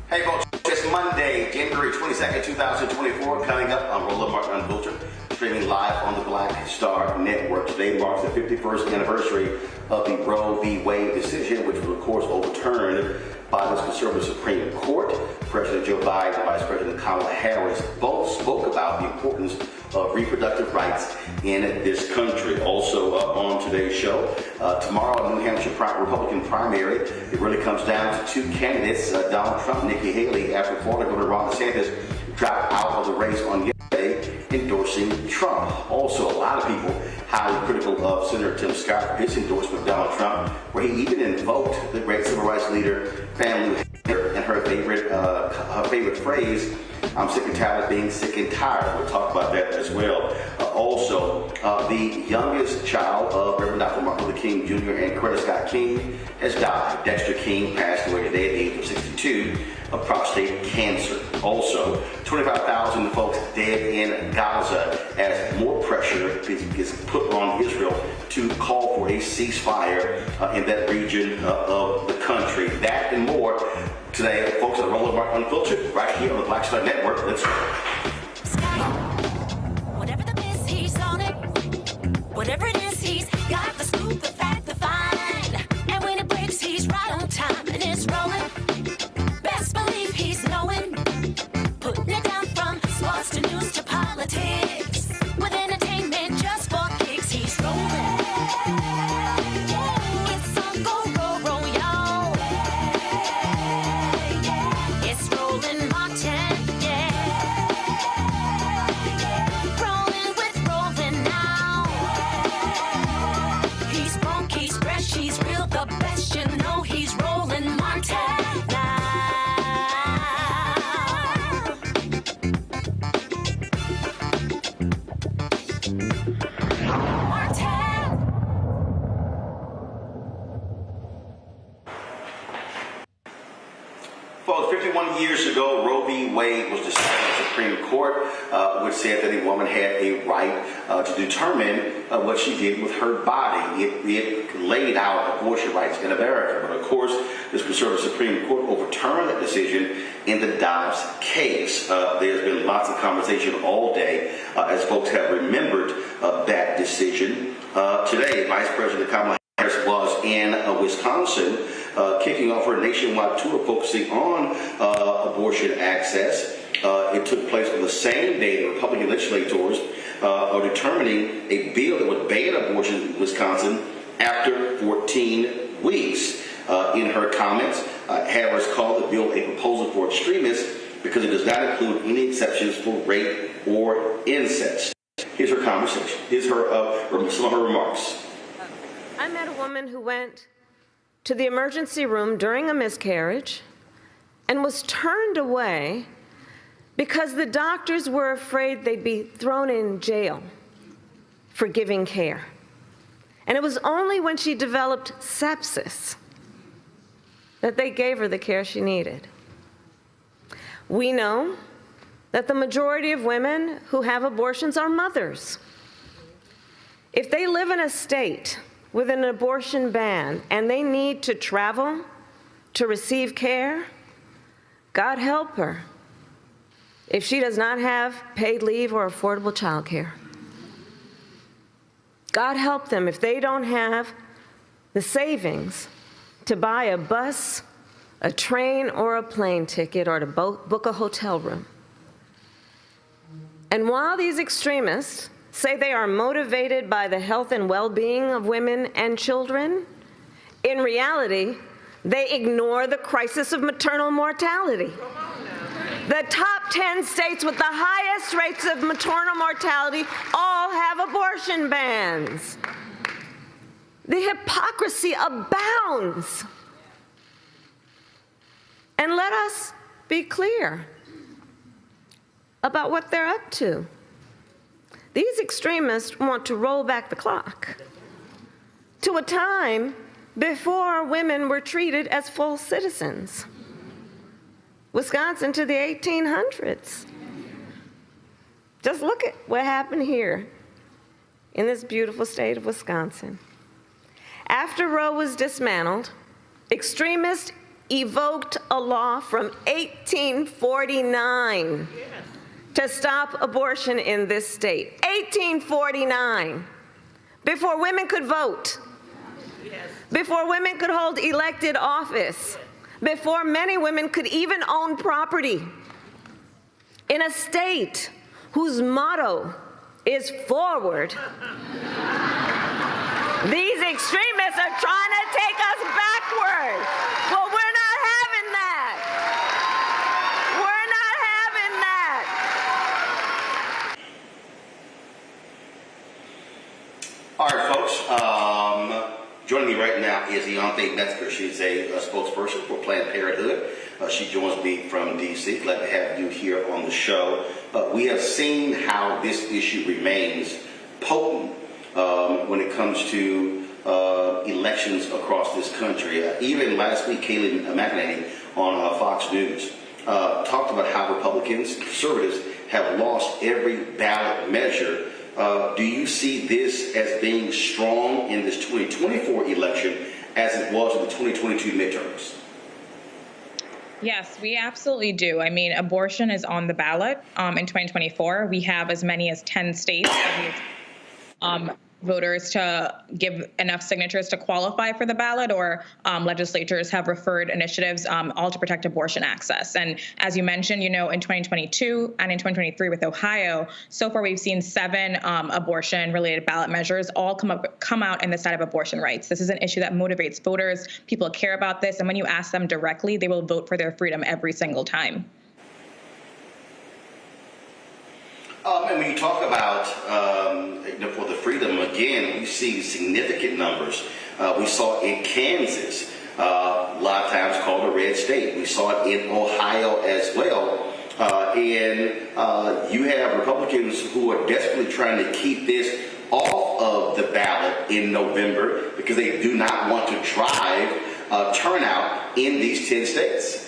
Hey folks, it's Monday, January 22nd, 2024, coming up on Roll Up Martin Unfiltered, streaming live on the Black Star Network. Today marks the 51st anniversary of the Roe v. Wade decision, which was of course overturned by this conservative Supreme Court. President Joe Biden and Vice President Kamala Harris both spoke about the importance of reproductive rights in this country. Also on today's show, tomorrow, New Hampshire Republican primary, it really comes down to two candidates, Donald Trump and Nikki Haley, after Florida Governor Ron DeSantis dropped out of the race on yesterday, endorsing Trump. Also, a lot of people highly critical of Senator Tim Scott for his endorsement of Donald Trump, where he even invoked the great civil rights leader, family, and her favorite phrase, "I'm sick and tired of being sick and tired." We'll talk about that as well. Also, the youngest child of Reverend Dr. Martin Luther King Jr. and Coretta Scott King has died. Dexter King passed away today at the age of 62 of prostate cancer. Also, 25,000 folks dead in Gaza as more pressure is put on Israel to call for a ceasefire in that region of the country. That and more today, folks, at Roll Up Martin Unfiltered, right here on the Black Star Network. Let's go. Whatever the miss, he's on it. Whatever it is, he's got the scoop, the fact, the find. And when it breaks, he's right on time and it's rolling. Best believe he's knowing. Putting it down from sports to news to politics. With entertainment just for kicks, he's rolling. It's on go, roll, y'all. It's rolling Martin, rolling with rolling now. He's funk, he's fresh, he's real, the best, you know he's rolling Martin now. Folks, 51 years ago, Roe v. Wade was decided by the Supreme Court, which said that a woman had a right to determine what she did with her body. It laid out abortion rights in America. But of course, this conservative Supreme Court overturned that decision in the Dobbs case. There's been lots of conversation all day as folks have remembered that decision. Today, Vice President Kamala Harris was in Wisconsin, kicking off her nationwide tour focusing on abortion access. It took place on the same day the Republican legislators are determining a bill that would ban abortion in Wisconsin after 14 weeks. In her comments, Harris called the bill a proposal for extremists because it does not include any exceptions for rape or incest. Here's her conversation. Here's some of her remarks. I met a woman who went to the emergency room during a miscarriage and was turned away because the doctors were afraid they'd be thrown in jail for giving care. And it was only when she developed sepsis that they gave her the care she needed. We know that the majority of women who have abortions are mothers. If they live in a state with an abortion ban and they need to travel to receive care, God help her if she does not have paid leave or affordable child care. God help them if they don't have the savings to buy a bus, a train, or a plane ticket, or to book a hotel room. And while these extremists say they are motivated by the health and well-being of women and children, in reality, they ignore the crisis of maternal mortality. The top 10 states with the highest rates of maternal mortality all have abortion bans. The hypocrisy abounds. And let us be clear about what they're up to. These extremists want to roll back the clock to a time before women were treated as full citizens. Wisconsin to the 1800s. Just look at what happened here in this beautiful state of Wisconsin. After Roe was dismantled, extremists evoked a law from 1849 to stop abortion in this state. 1849, before women could vote, before women could hold elected office, before many women could even own property, in a state whose motto is forward. These extremists are trying to take us backward. Well, we're not having that. We're not having that. All right, folks. Joining me right now is Dexter. She's a spokesperson for Planned Parenthood. She joins me from D.C. Glad to have you here on the show. We have seen how this issue remains potent when it comes to elections across this country. Even last week, Kayleigh McEnany on Fox News talked about how Republicans, conservatives, have lost every ballot measure. Do you see this as being strong in this 2024 election as it was in the 2022 midterms? Yes, we absolutely do. I mean, abortion is on the ballot in 2024. We have as many as 10 states that we voters to give enough signatures to qualify for the ballot, or legislatures have referred initiatives all to protect abortion access. And as you mentioned, in 2022 and in 2023 with Ohio, so far we've seen 7 abortion-related ballot measures all come out in the side of abortion rights. This is an issue that motivates voters. People care about this, and when you ask them directly, they will vote for their freedom every single time. And when you talk about for the freedom, again, we see significant numbers. We saw in Kansas, a lot of times called a red state. We saw it in Ohio as well. And you have Republicans who are desperately trying to keep this off of the ballot in November because they do not want to drive turnout in these 10 states.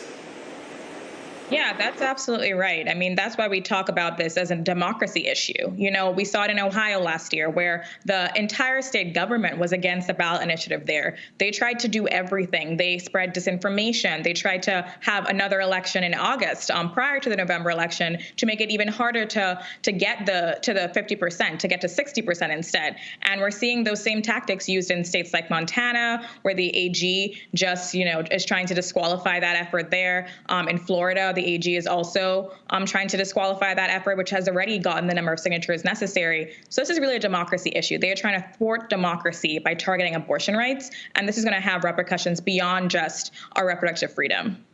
Yeah, that's absolutely right. I mean, that's why we talk about this as a democracy issue. We saw it in Ohio last year where the entire state government was against the ballot initiative there. They tried to do everything. They spread disinformation. They tried to have another election in August prior to the November election to make it even harder to get to the 50%, to get to 60% instead. And we're seeing those same tactics used in states like Montana, where the AG just, is trying to disqualify that effort there. In Florida, the AG is also trying to disqualify that effort, which has already gotten the number of signatures necessary. So this is really a democracy issue. They are trying to thwart democracy by targeting abortion rights, and this is going to have repercussions beyond just our reproductive freedom.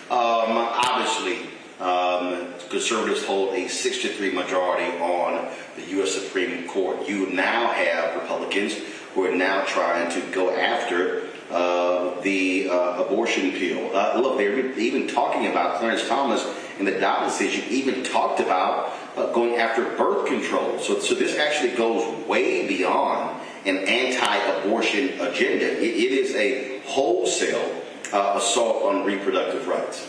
Obviously, conservatives hold a 6-3 majority on the U.S. Supreme Court. You now have Republicans who are now trying to go after the abortion pill. Look, they're even talking about Clarence Thomas in the Dobbs decision, even talked about going after birth control. So this actually goes way beyond an anti-abortion agenda. It is a wholesale assault on reproductive rights.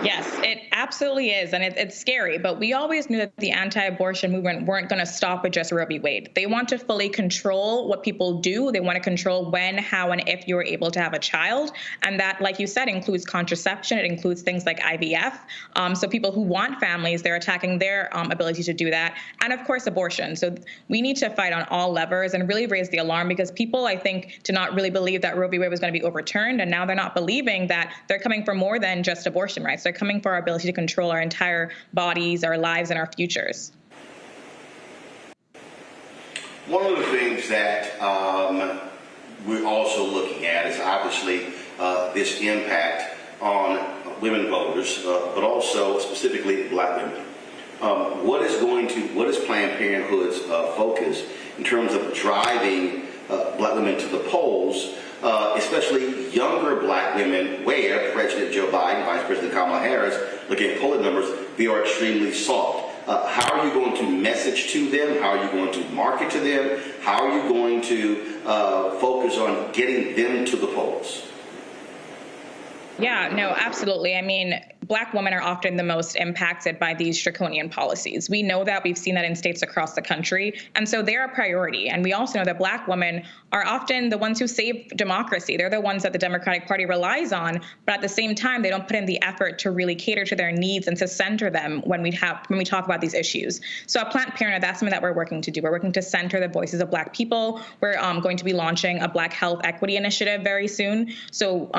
Yes, it absolutely is, and it's scary, but we always knew that the anti-abortion movement weren't going to stop with just Roe v. Wade. They want to fully control what people do. They want to control when, how, and if you're able to have a child, and that, like you said, includes contraception. It includes things like IVF. So people who want families, they're attacking their ability to do that, and of course, abortion. So we need to fight on all levers and really raise the alarm, because people, I think, did not really believe that Roe v. Wade was going to be overturned, and now they're not believing that they're coming for more than just abortion rights. They're coming for our ability to control our entire bodies, our lives, and our futures. One of the things that we're also looking at is obviously this impact on women voters, but also specifically Black women. What is Planned Parenthood's focus in terms of driving Black women to the polls, especially younger Black women, where President Joe Biden, Vice President Kamala Harris, looking at polling numbers, they are extremely soft. How are you going to message to them? How are you going to market to them? How are you going to focus on getting them to the polls? Yeah, no, absolutely. I mean, Black women are often the most impacted by these draconian policies. We know that. We've seen that in states across the country. And so they're a priority. And we also know that Black women are often the ones who save democracy. They're the ones that the Democratic Party relies on. But at the same time, they don't put in the effort to really cater to their needs and to center them when we talk about these issues. So at Planned Parenthood, that's something that we're working to do. We're working to center the voices of Black people. We're going to be launching a Black Health Equity Initiative very soon. So,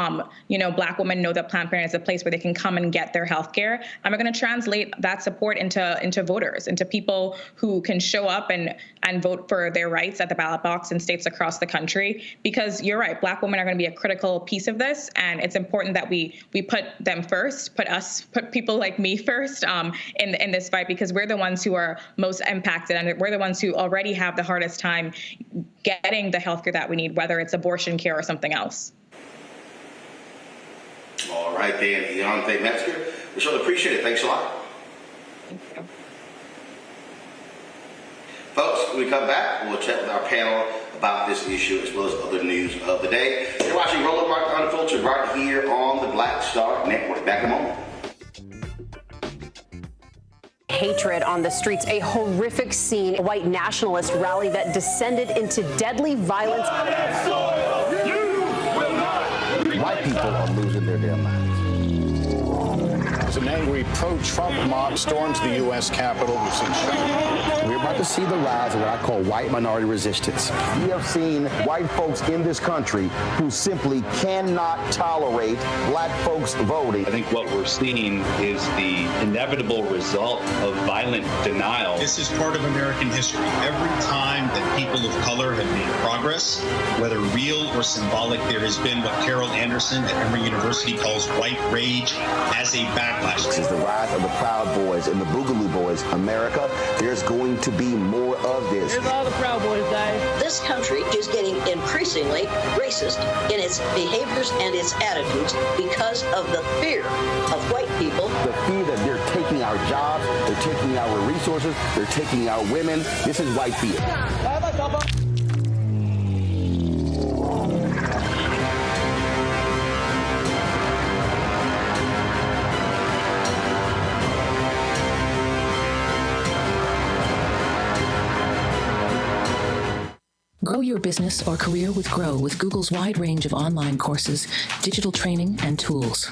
Black women know that Planned Parenthood is a place where they can come and get their health care. And we're going to translate that support into voters, into people who can show up and vote for their rights at the ballot box in states across the country. Because you're right, Black women are going to be a critical piece of this. And it's important that we put them first, put people like me first in this fight, because we're the ones who are most impacted. And we're the ones who already have the hardest time getting the health care that we need, whether it's abortion care or something else. All right, then, Deontay Metzger. We sure appreciate it. Thanks a lot. Thank you. Folks, when we come back, we'll chat with our panel about this issue as well as other news of the day. You're watching Roland Martin Unfiltered right here on the Black Star Network. Back in a moment. Hatred on the streets, a horrific scene, a white nationalist rally that descended into deadly violence. White people are losing their damn minds. As an angry pro-Trump mob storms the U.S. Capitol, We're about to see the rise of what I call white minority resistance. We have seen white folks in this country who simply cannot tolerate black folks voting. I think what we're seeing is the inevitable result of violent denial. This is part of American history. Every time that people of color have made progress, whether real or symbolic, there has been what Carol Anderson at Emory University calls white rage as a backlash. This is the rise of the Proud Boys and the Boogaloo Boys. America, there's going to be more of this. Here's all the Proud Boys, guys. This country is getting increasingly racist in its behaviors and its attitudes because of the fear of white people. The fear that they're taking our jobs, they're taking our resources, they're taking our women. This is white fear. Grow your business or career with Grow with Google's wide range of online courses, digital training, and tools.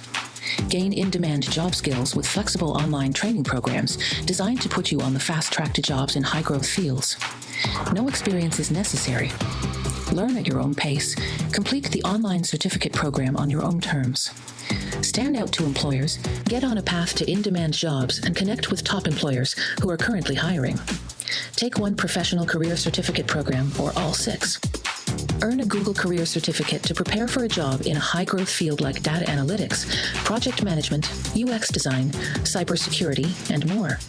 Gain in-demand job skills with flexible online training programs designed to put you on the fast track to jobs in high-growth fields. No experience is necessary. Learn at your own pace. Complete the online certificate program on your own terms. Stand out to employers, get on a path to in-demand jobs, and connect with top employers who are currently hiring. Take one professional career certificate program or all 6. Earn a Google Career Certificate to prepare for a job in a high-growth field like data analytics, project management, UX design, cybersecurity, and more.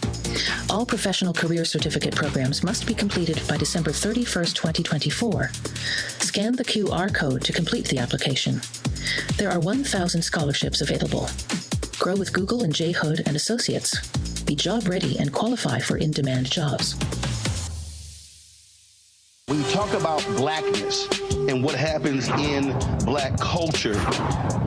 All professional career certificate programs must be completed by December 31st, 2024. Scan the QR code to complete the application. There are 1,000 scholarships available. Grow with Google and J. Hood and Associates. Be job ready and qualify for in-demand jobs. When you talk about blackness and what happens in black culture,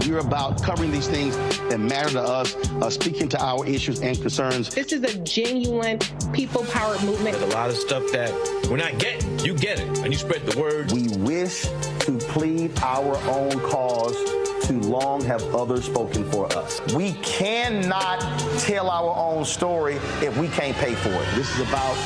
we're about covering these things that matter to us, speaking to our issues and concerns. This is a genuine people-powered movement. There's a lot of stuff that we're not getting. You get it, and you spread the word. We wish to plead our own cause. Too long have others spoken for us. We cannot tell our own story if we can't pay for it. This is about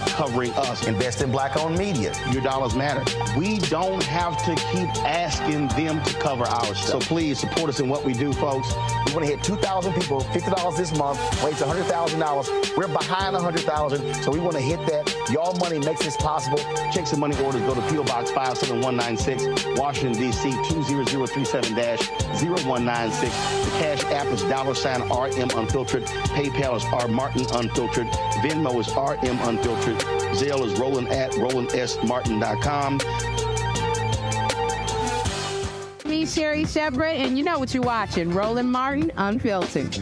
covering us. Invest in black-owned media. Your dollars matter. We don't have to keep asking them to cover our stuff. So please support us in what we do, folks. We want to hit 2,000 people, $50 this month, raise $100,000. We're behind 100,000, so we want to hit that. Y'all money makes this possible. Checks and money orders go to P.O. Box 57196, Washington, D.C. 20037-0196. The Cash App is $RM Unfiltered. PayPal is R Martin Unfiltered. Venmo is RM Unfiltered. Zelle is Roland at RolandSMartin.com. Me, Sherry Shepard, and you know what you're watching, Roland Martin Unfiltered.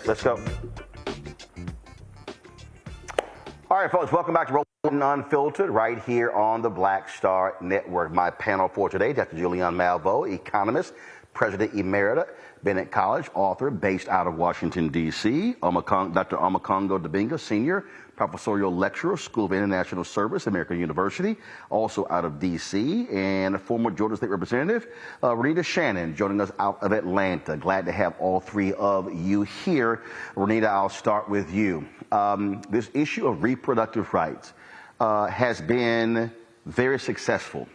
let's go. All right, folks, welcome back to Rolling Unfiltered right here on the Black Star Network. My panel for today, Dr. Julianne Malveaux, economist, president emerita, Bennett College, author based out of Washington, D.C., Dr. Omokongo Dibinga, senior professorial lecturer, School of International Service, American University, also out of D.C., and former Georgia State Representative, Renita Shannon, joining us out of Atlanta. Glad to have all three of you here. Renita, I'll start with you. This issue of reproductive rights has been very successful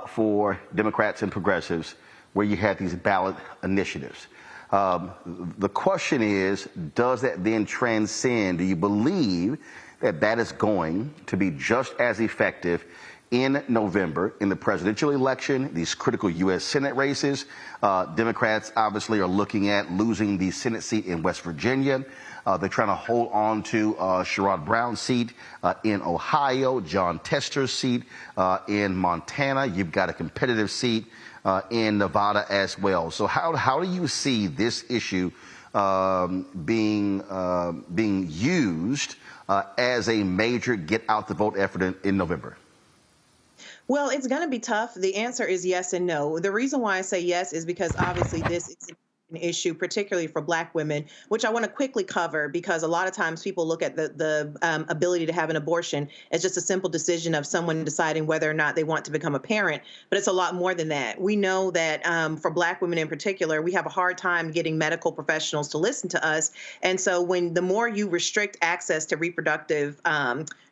for Democrats and progressives, where you have these ballot initiatives. The question is, does that then transcend? Do you believe that that is going to be just as effective in November in the presidential election, these critical U.S. Senate races? Democrats obviously are looking at losing the Senate seat in West Virginia. They're trying to hold on to Sherrod Brown's seat in Ohio, John Tester's seat in Montana. You've got a competitive seat in Nevada as well. So how do you see this issue being used as a major get-out-the-vote effort in November? Well, it's going to be tough. The answer is yes and no. The reason why I say yes is because obviously this is an issue, particularly for Black women, which I want to quickly cover, because a lot of times people look at the ability to have an abortion as just a simple decision of someone deciding whether or not they want to become a parent. But it's a lot more than that. We know that for Black women in particular, we have a hard time getting medical professionals to listen to us. And so the more you restrict access to reproductive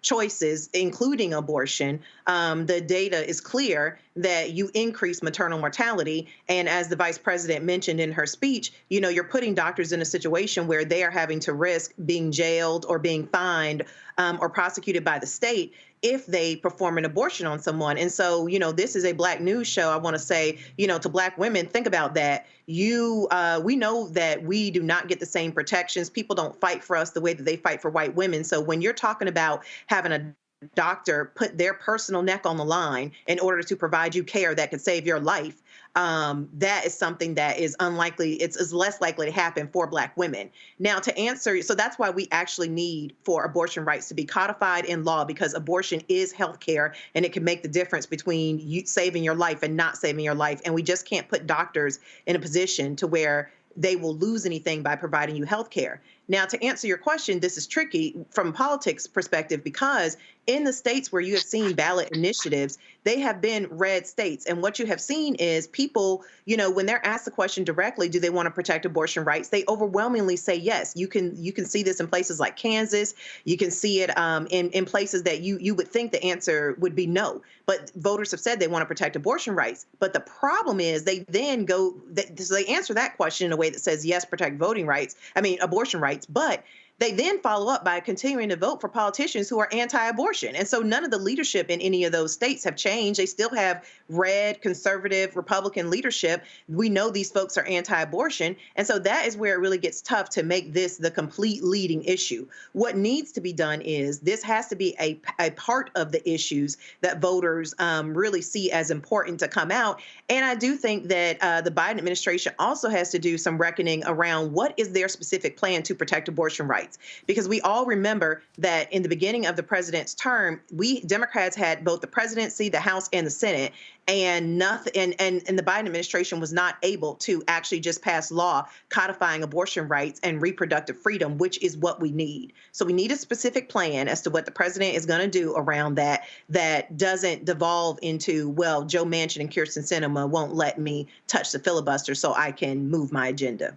choices, including abortion, the data is clear that you increase maternal mortality. And as the vice president mentioned in her speech, you're putting doctors in a situation where they are having to risk being jailed or being fined or prosecuted by the state if they perform an abortion on someone. And so, this is a Black news show. I want to say, to Black women, think about that. We know that we do not get the same protections. People don't fight for us the way that they fight for white women. So when you're talking about having a doctor put their personal neck on the line in order to provide you care that could save your life, that is something that is unlikely. It's less likely to happen for Black women. Now, to answer, so that's why we actually need for abortion rights to be codified in law, because abortion is health care and it can make the difference between you saving your life and not saving your life. And we just can't put doctors in a position to where they will lose anything by providing you health care. Now, to answer your question, this is tricky from a politics perspective, because in the states where you have seen ballot initiatives, they have been red states. And what you have seen is people, when they're asked the question directly, do they want to protect abortion rights? They overwhelmingly say yes. You can see this in places like Kansas. You can see it in places that you would think the answer would be no. But voters have said they want to protect abortion rights. But the problem is they then so they answer that question in a way that says yes, protect abortion rights. But they then follow up by continuing to vote for politicians who are anti-abortion. And so none of the leadership in any of those states have changed. They still have red, conservative, Republican leadership. We know these folks are anti-abortion. And so that is where it really gets tough to make this the complete leading issue. What needs to be done is this has to be a part of the issues that voters really see as important to come out. And I do think that the Biden administration also has to do some reckoning around what is their specific plan to protect abortion rights. Because we all remember that in the beginning of the president's term, we Democrats had both the presidency, the House, and the Senate, and nothing. And the Biden administration was not able to actually just pass law codifying abortion rights and reproductive freedom, which is what we need. So we need a specific plan as to what the president is going to do around that doesn't devolve into, well, Joe Manchin and Kyrsten Sinema won't let me touch the filibuster so I can move my agenda.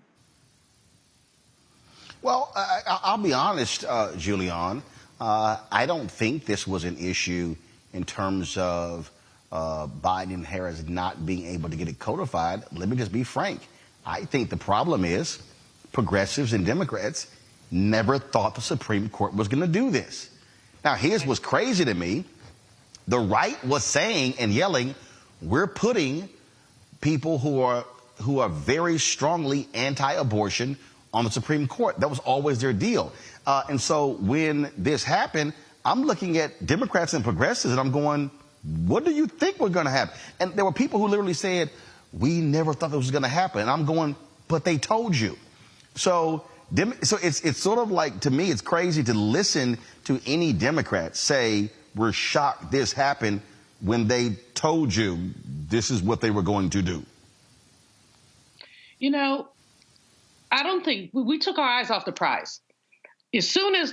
Well, I'll be honest, Julianne. I don't think this was an issue in terms of Biden and Harris not being able to get it codified. Let me just be frank. I think the problem is progressives and Democrats never thought the Supreme Court was going to do this. Now, here's what's crazy to me. The right was saying and yelling, we're putting people who are very strongly anti-abortion on the Supreme Court. That was always their deal. And so when this happened, I'm looking at Democrats and progressives and I'm going, what do you think was going to happen? And there were people who literally said, we never thought this was going to happen. And I'm going, but they told you. So So it's sort of like, to me, it's crazy to listen to any Democrat say we're shocked this happened when they told you this is what they were going to do. You know, I don't think we took our eyes off the prize. As soon as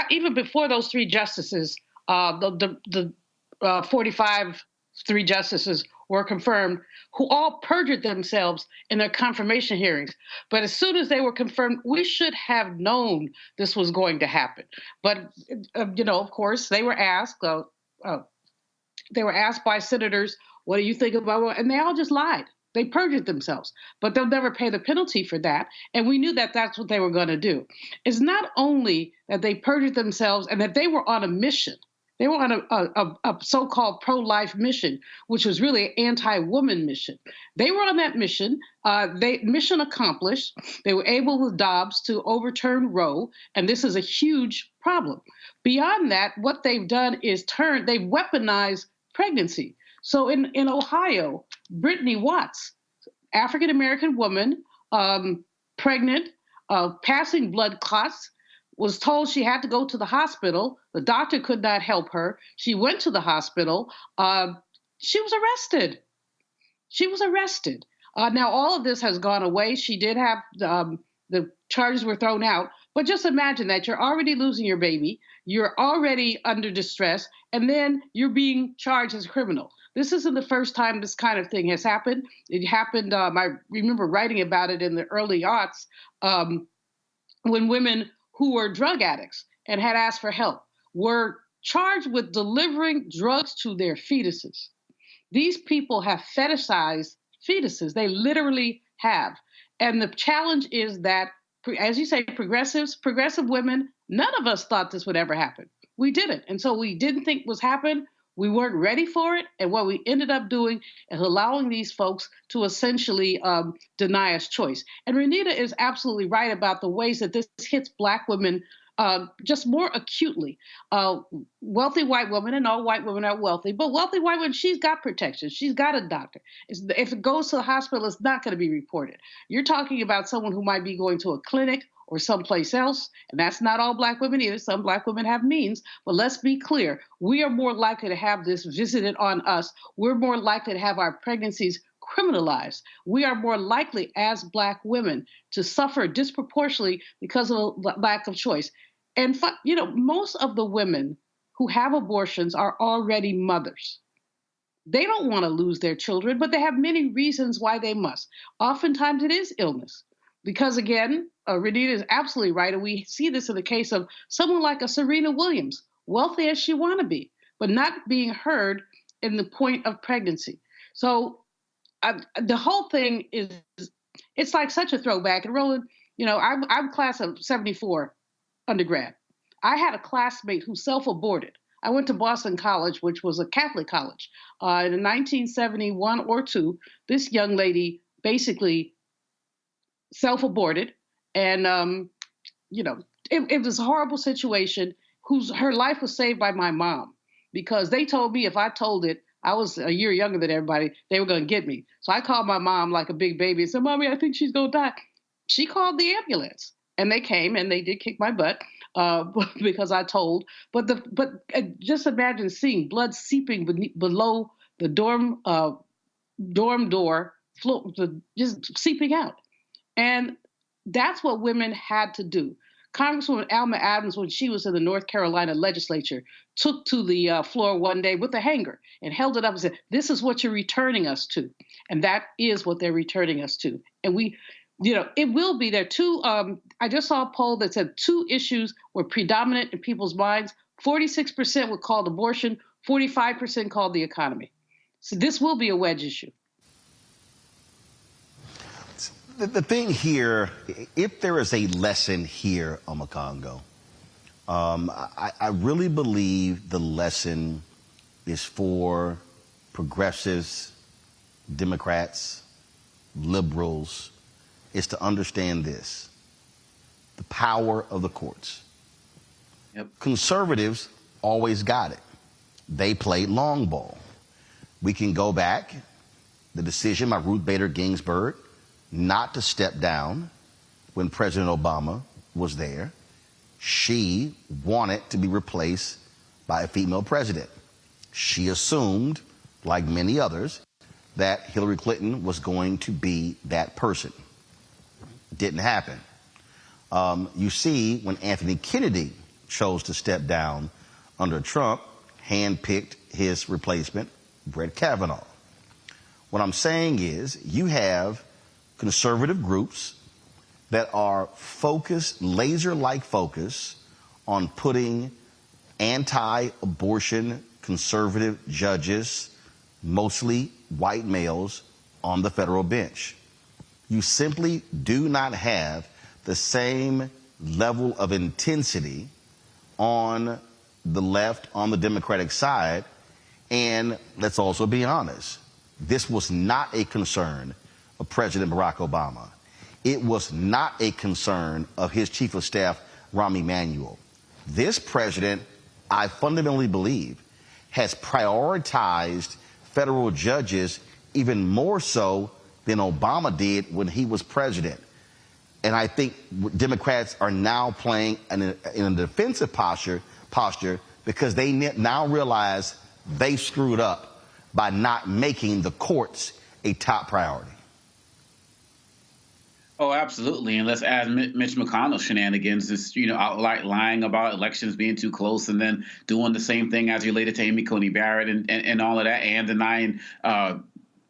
even before those three justices, the 45 three justices were confirmed, who all perjured themselves in their confirmation hearings. But as soon as they were confirmed, we should have known this was going to happen. But, of course, they were asked by senators, what do you think about it? And they all just lied. They perjured themselves, but they'll never pay the penalty for that. And we knew that that's what they were going to do. It's not only that they perjured themselves and that they were on a mission. They were on a so-called pro-life mission, which was really an anti-woman mission. They were on that mission. Mission accomplished. They were able with Dobbs to overturn Roe, and this is a huge problem. Beyond that, what they've done is they've weaponized pregnancy. So in Ohio, Brittany Watts, African-American woman, pregnant, passing blood clots, was told she had to go to the hospital. The doctor could not help her. She went to the hospital. She was arrested. Now, all of this has gone away. She did have, the charges were thrown out. But just imagine that you're already losing your baby. You're already under distress. And then you're being charged as a criminal. This isn't the first time this kind of thing has happened. It happened, I remember writing about it in the early aughts, when women who were drug addicts and had asked for help were charged with delivering drugs to their fetuses. These people have fetishized fetuses. They literally have. And the challenge is that, as you say, progressive women, none of us thought this would ever happen. We didn't. And so we didn't think it was happen. We weren't ready for it. And what we ended up doing is allowing these folks to essentially deny us choice. And Renita is absolutely right about the ways that this hits Black women just more acutely. Wealthy white women, and all white women are wealthy, but wealthy white women, she's got protection. She's got a doctor. If it goes to the hospital, it's not going to be reported. You're talking about someone who might be going to a clinic or someplace else, and that's not all Black women either. Some Black women have means, but let's be clear. We are more likely to have this visited on us. We're more likely to have our pregnancies criminalized. We are more likely as Black women to suffer disproportionately because of a lack of choice. And, most of the women who have abortions are already mothers. They don't want to lose their children, but they have many reasons why they must. Oftentimes it is illness. Because again, Renita is absolutely right, and we see this in the case of someone like a Serena Williams, wealthy as she want to be, but not being heard in the point of pregnancy. So the whole thing it's like such a throwback. And Roland, I'm class of 74 undergrad. I had a classmate who self-aborted. I went to Boston College, which was a Catholic college. In 1971 or 2, this young lady basically self-aborted, and it was a horrible situation. Her life was saved by my mom, because they told me if I told it, I was a year younger than everybody, they were going to get me. So I called my mom like a big baby and said, "Mommy, I think she's going to die." She called the ambulance, and they came, and they did kick my butt because I told. But just imagine seeing blood seeping below the dorm door, just seeping out. And that's what women had to do. Congresswoman Alma Adams, when she was in the North Carolina legislature, took to the floor one day with a hanger and held it up and said, "This is what you're returning us to." And that is what they're returning us to. And it will be there. I just saw a poll that said 2 issues were predominant in people's minds. 46% were called abortion, 45% called the economy. So this will be a wedge issue. The thing here, if there is a lesson here, Omekongo, I really believe the lesson is for progressives, Democrats, liberals, is to understand this: the power of the courts. Yep. Conservatives always got it. They played long ball. We can go back, the decision by Ruth Bader Ginsburg not to step down when President Obama was there, she wanted to be replaced by a female president. She assumed, like many others, that Hillary Clinton was going to be that person. Didn't happen. You see, when Anthony Kennedy chose to step down under Trump, handpicked his replacement, Brett Kavanaugh. What I'm saying is you have conservative groups that are focused, laser-like focus on putting anti-abortion conservative judges, mostly white males, on the federal bench. You simply do not have the same level of intensity on the left, on the Democratic side. And let's also be honest, this was not a concern of President Barack Obama. It was not a concern of his chief of staff, Rahm Emanuel. This president, I fundamentally believe, has prioritized federal judges even more so than Obama did when he was president. And I think Democrats are now playing in a defensive posture because they now realize they screwed up by not making the courts a top priority. Oh, absolutely. And let's add Mitch McConnell's shenanigans, this, outright lying about elections being too close and then doing the same thing as related to Amy Coney Barrett and all of that, and denying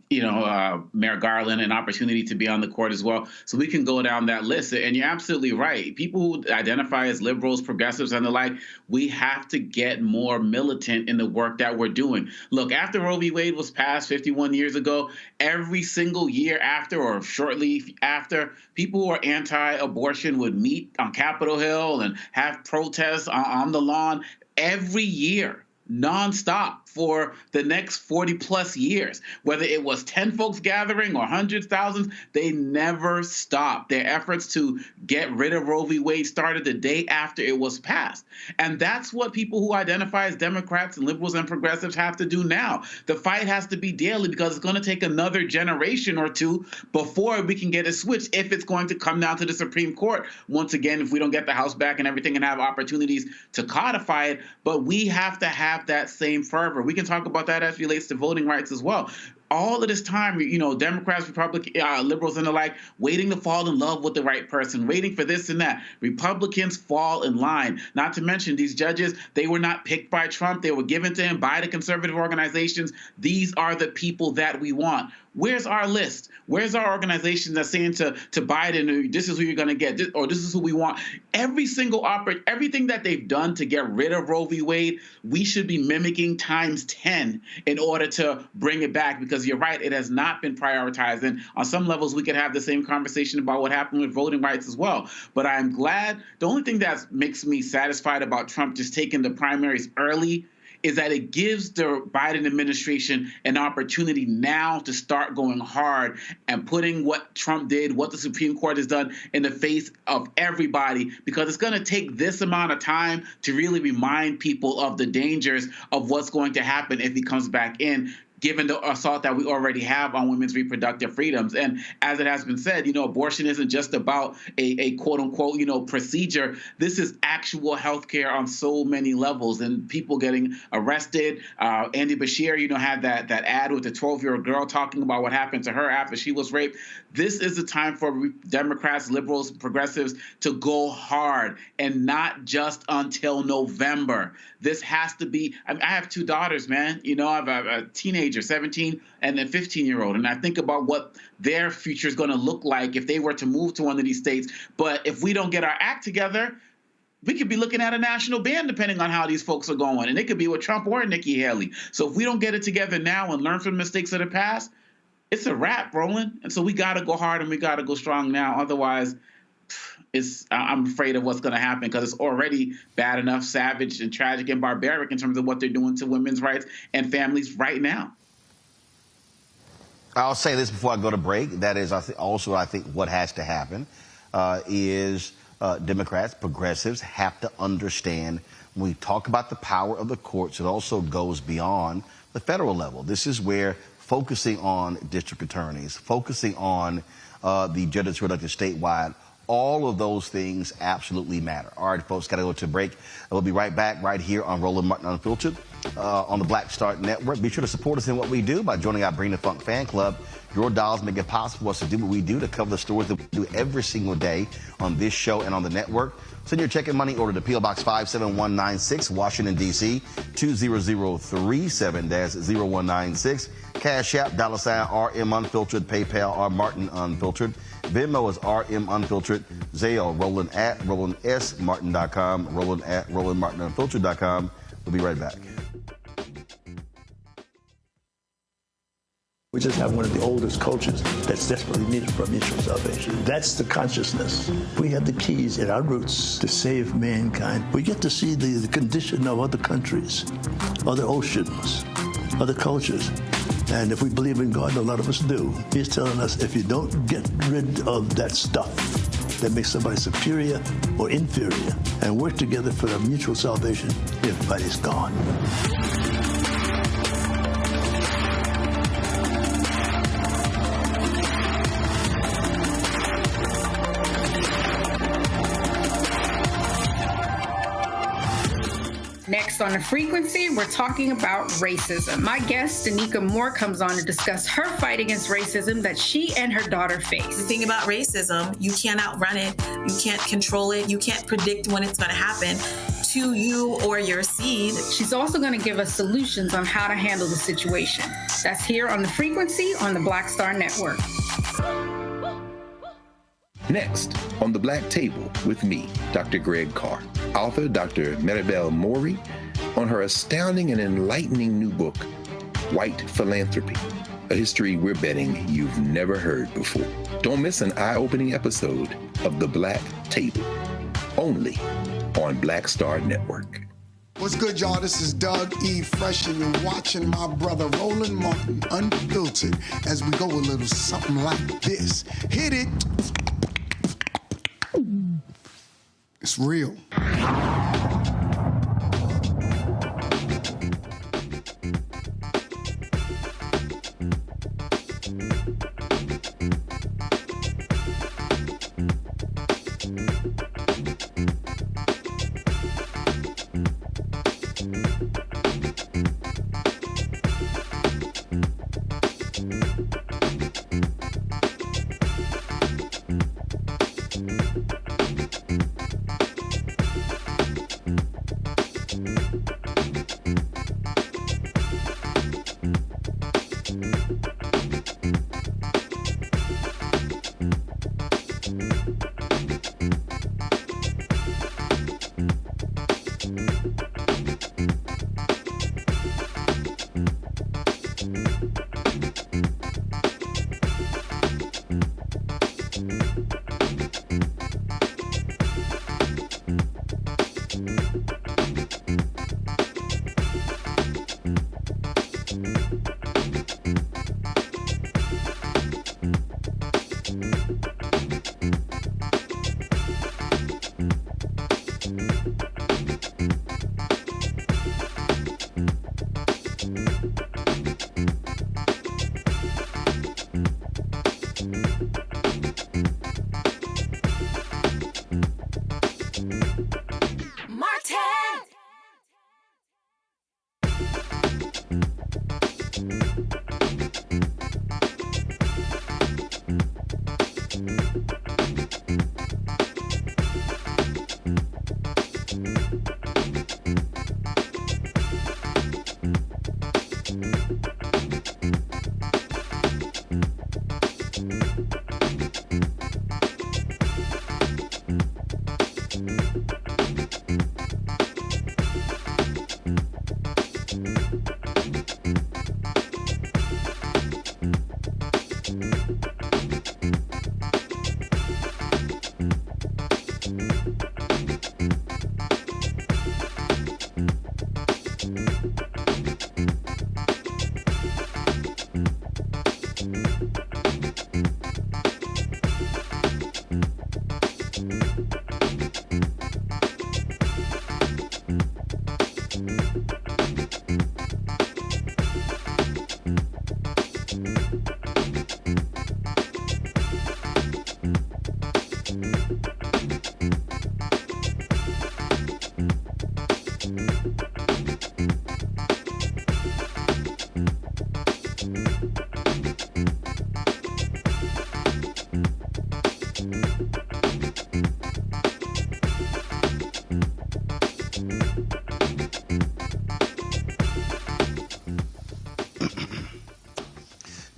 Merrick Garland an opportunity to be on the court as well. So we can go down that list. And you're absolutely right. People who identify as liberals, progressives, and the like, we have to get more militant in the work that we're doing. Look, after Roe v. Wade was passed 51 years ago, every single year after or shortly after, people who are anti-abortion would meet on Capitol Hill and have protests on the lawn every year, nonstop, for the next 40 plus years. Whether it was 10 folks gathering or hundreds, thousands, they never stopped. Their efforts to get rid of Roe v. Wade started the day after it was passed. And that's what people who identify as Democrats and liberals and progressives have to do now. The fight has to be daily because it's going to take another generation or two before we can get a switch, if it's going to come down to the Supreme Court. Once again, if we don't get the House back and everything and have opportunities to codify it, but we have to have that same fervor. We can talk about that as it relates to voting rights as well. All of this time, Democrats, Republicans, liberals, and the like, waiting to fall in love with the right person, waiting for this and that. Republicans fall in line. Not to mention these judges, they were not picked by Trump. They were given to him by the conservative organizations. These are the people that we want. Where's our list? Where's our organization that's saying to Biden, this is who you're going to get, or this is who we want? Everything that they've done to get rid of Roe v. Wade, we should be mimicking times 10 in order to bring it back, because you're right, it has not been prioritized. And on some levels, we could have the same conversation about what happened with voting rights as well. But I'm glad, the only thing that makes me satisfied about Trump just taking the primaries early is that it gives the Biden administration an opportunity now to start going hard and putting what Trump did, what the Supreme Court has done, in the face of everybody, because it's going to take this amount of time to really remind people of the dangers of what's going to happen if he comes back in, given the assault that we already have on women's reproductive freedoms. And as it has been said, abortion isn't just about a quote unquote, procedure. This is actual health care on so many levels, and people getting arrested. Andy Bashir, had that ad with the 12-year-old girl talking about what happened to her after she was raped. This is the time for Democrats, liberals, progressives to go hard, and not just until November. This has to be, I have two daughters, man. I have a teenager, 17, and a 15-year-old. And I think about what their future is going to look like if they were to move to one of these states. But if we don't get our act together, we could be looking at a national ban depending on how these folks are going. And it could be with Trump or Nikki Haley. So if we don't get it together now and learn from the mistakes of the past, it's a wrap, Roland. And so we got to go hard and we got to go strong now. Otherwise, I'm afraid of what's going to happen, because it's already bad enough, savage and tragic and barbaric in terms of what they're doing to women's rights and families right now. I'll say this before I go to break. That is, I think what has to happen is Democrats, progressives have to understand, when we talk about the power of the courts, it also goes beyond the federal level. This is where focusing on district attorneys, focusing on the judges who are elected statewide, All of those things absolutely matter. All right, folks, got to go to a break. We'll be right back right here on Roland Martin Unfiltered on the Black Star Network. Be sure to support us in what we do by joining our Bring the Funk fan club. Your dollars make it possible for us to do what we do, to cover the stories that we do every single day on this show and on the network. Send your check and money order to P.O. Box 57196, Washington, D.C., 20037-0196. Cash App, $RM Unfiltered, PayPal, R Martin Unfiltered. Venmo is RM Unfiltered. Zelle, Roland at RolandSMartin.com, Roland at RolandMartinUnfiltered.com. We'll be right back. We just have one of the oldest cultures that's desperately needed for mutual salvation. That's the consciousness. We have the keys in our roots to save mankind. We get to see the condition of other countries, other oceans, other cultures. And if we believe in God, a lot of us do, He's telling us if you don't get rid of that stuff that makes somebody superior or inferior and work together for the mutual salvation, everybody's gone. Next on The Frequency, we're talking about racism. My guest, Danica Moore, comes on to discuss her fight against racism that she and her daughter face. The thing about racism, you can't outrun it, you can't control it, you can't predict when it's going to happen to you or your seed. She's also going to give us solutions on how to handle the situation. That's here on The Frequency on the Black Star Network. Next, on the Black Table with me, Dr. Greg Carr, author Dr. Maribel Mori, on her astounding and enlightening new book, White Philanthropy, a history we're betting you've never heard before. Don't miss an eye-opening episode of the Black Table, only on Black Star Network. What's good, y'all? This is Doug E. Fresh, and you're watching my brother Roland Martin Unfiltered as we go a little something like this. Hit it. It's real.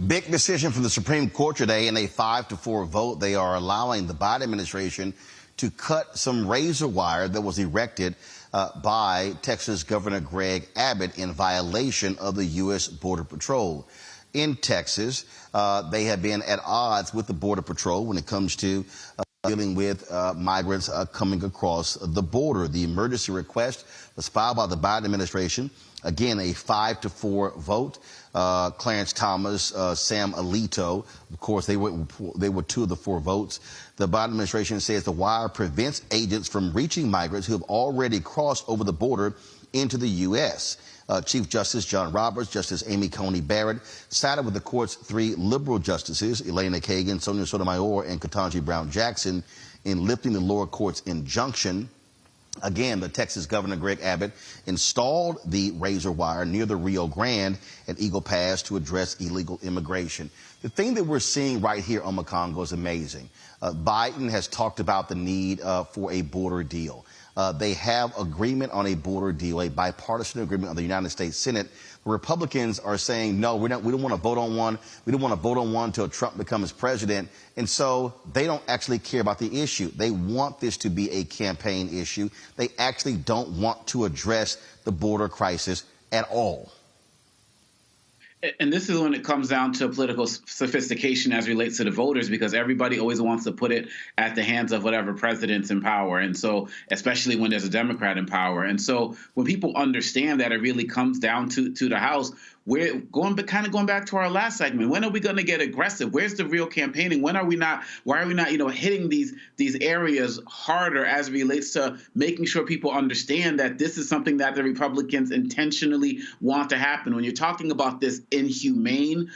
Big decision from the Supreme Court today in a 5-4 vote. They are allowing the Biden administration to cut some razor wire that was erected by Texas Governor Greg Abbott in violation of the U.S. Border Patrol. In Texas, they have been at odds with the Border Patrol when it comes to dealing with migrants coming across the border. The emergency request was filed by the Biden administration. Again, a 5-4 vote. Clarence Thomas, Sam Alito, of course, they were 2 of the 4 votes. The Biden administration says the wire prevents agents from reaching migrants who have already crossed over the border into the U.S. Chief Justice John Roberts, Justice Amy Coney Barrett sided with the court's 3 liberal justices, Elena Kagan, Sonia Sotomayor, and Ketanji Brown Jackson, in lifting the lower court's injunction. Again, the Texas Governor Greg Abbott installed the razor wire near the Rio Grande and Eagle Pass to address illegal immigration. The thing that we're seeing right here on Congo is amazing. Biden has talked about the need for a border deal. They have agreement on a border deal, a bipartisan agreement on the United States Senate. The Republicans are saying, no, we don't want to vote on one. We don't want to vote on one until Trump becomes president. And so they don't actually care about the issue. They want this to be a campaign issue. They actually don't want to address the border crisis at all. And this is when it comes down to political sophistication as relates to the voters, because everybody always wants to put it at the hands of whatever president's in power. And so, especially when there's a Democrat in power. And so when people understand that it really comes down to the House, we're going back to our last segment. When are we going to get aggressive? Where's the real campaigning? Why are we not, hitting these areas harder as it relates to making sure people understand that this is something that the Republicans intentionally want to happen? When you're talking about this inhumane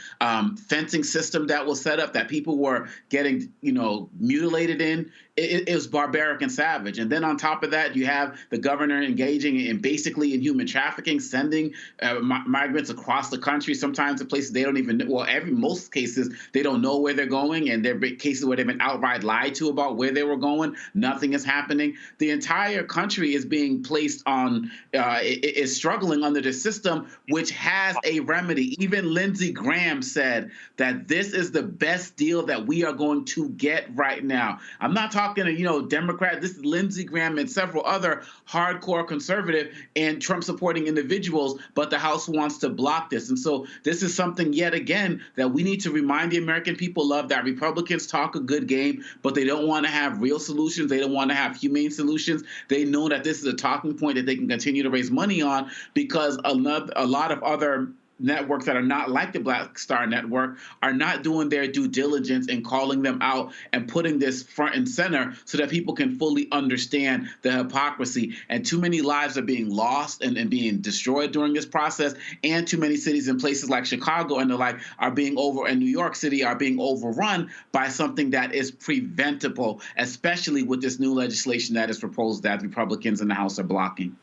fencing system that was set up, that people were getting, mutilated in, it was barbaric and savage. And then on top of that, you have the governor engaging in basically in human trafficking, sending migrants across the country, sometimes to places they don't even know. Well, most cases, they don't know where they're going. And there are cases where they've been outright lied to about where they were going. Nothing is happening. The entire country is being placed on, is struggling under the system, which has a remedy. Even Lindsey Graham said that this is the best deal that we are going to get right now. I'm not talking to, Democrat. This is Lindsey Graham and several other hardcore conservative and Trump-supporting individuals, but the House wants to block this. And so this is something, yet again, that we need to remind the American people of, that Republicans talk a good game, but they don't want to have real solutions. They don't want to have humane solutions. They know that this is a talking point that they can continue to raise money on, because a lot of other networks that are not like the Black Star Network are not doing their due diligence and calling them out and putting this front and center so that people can fully understand the hypocrisy. And too many lives are being lost and being destroyed during this process. And too many cities and places like Chicago and the like and New York City are being overrun by something that is preventable, especially with this new legislation that is proposed that Republicans in the House are blocking.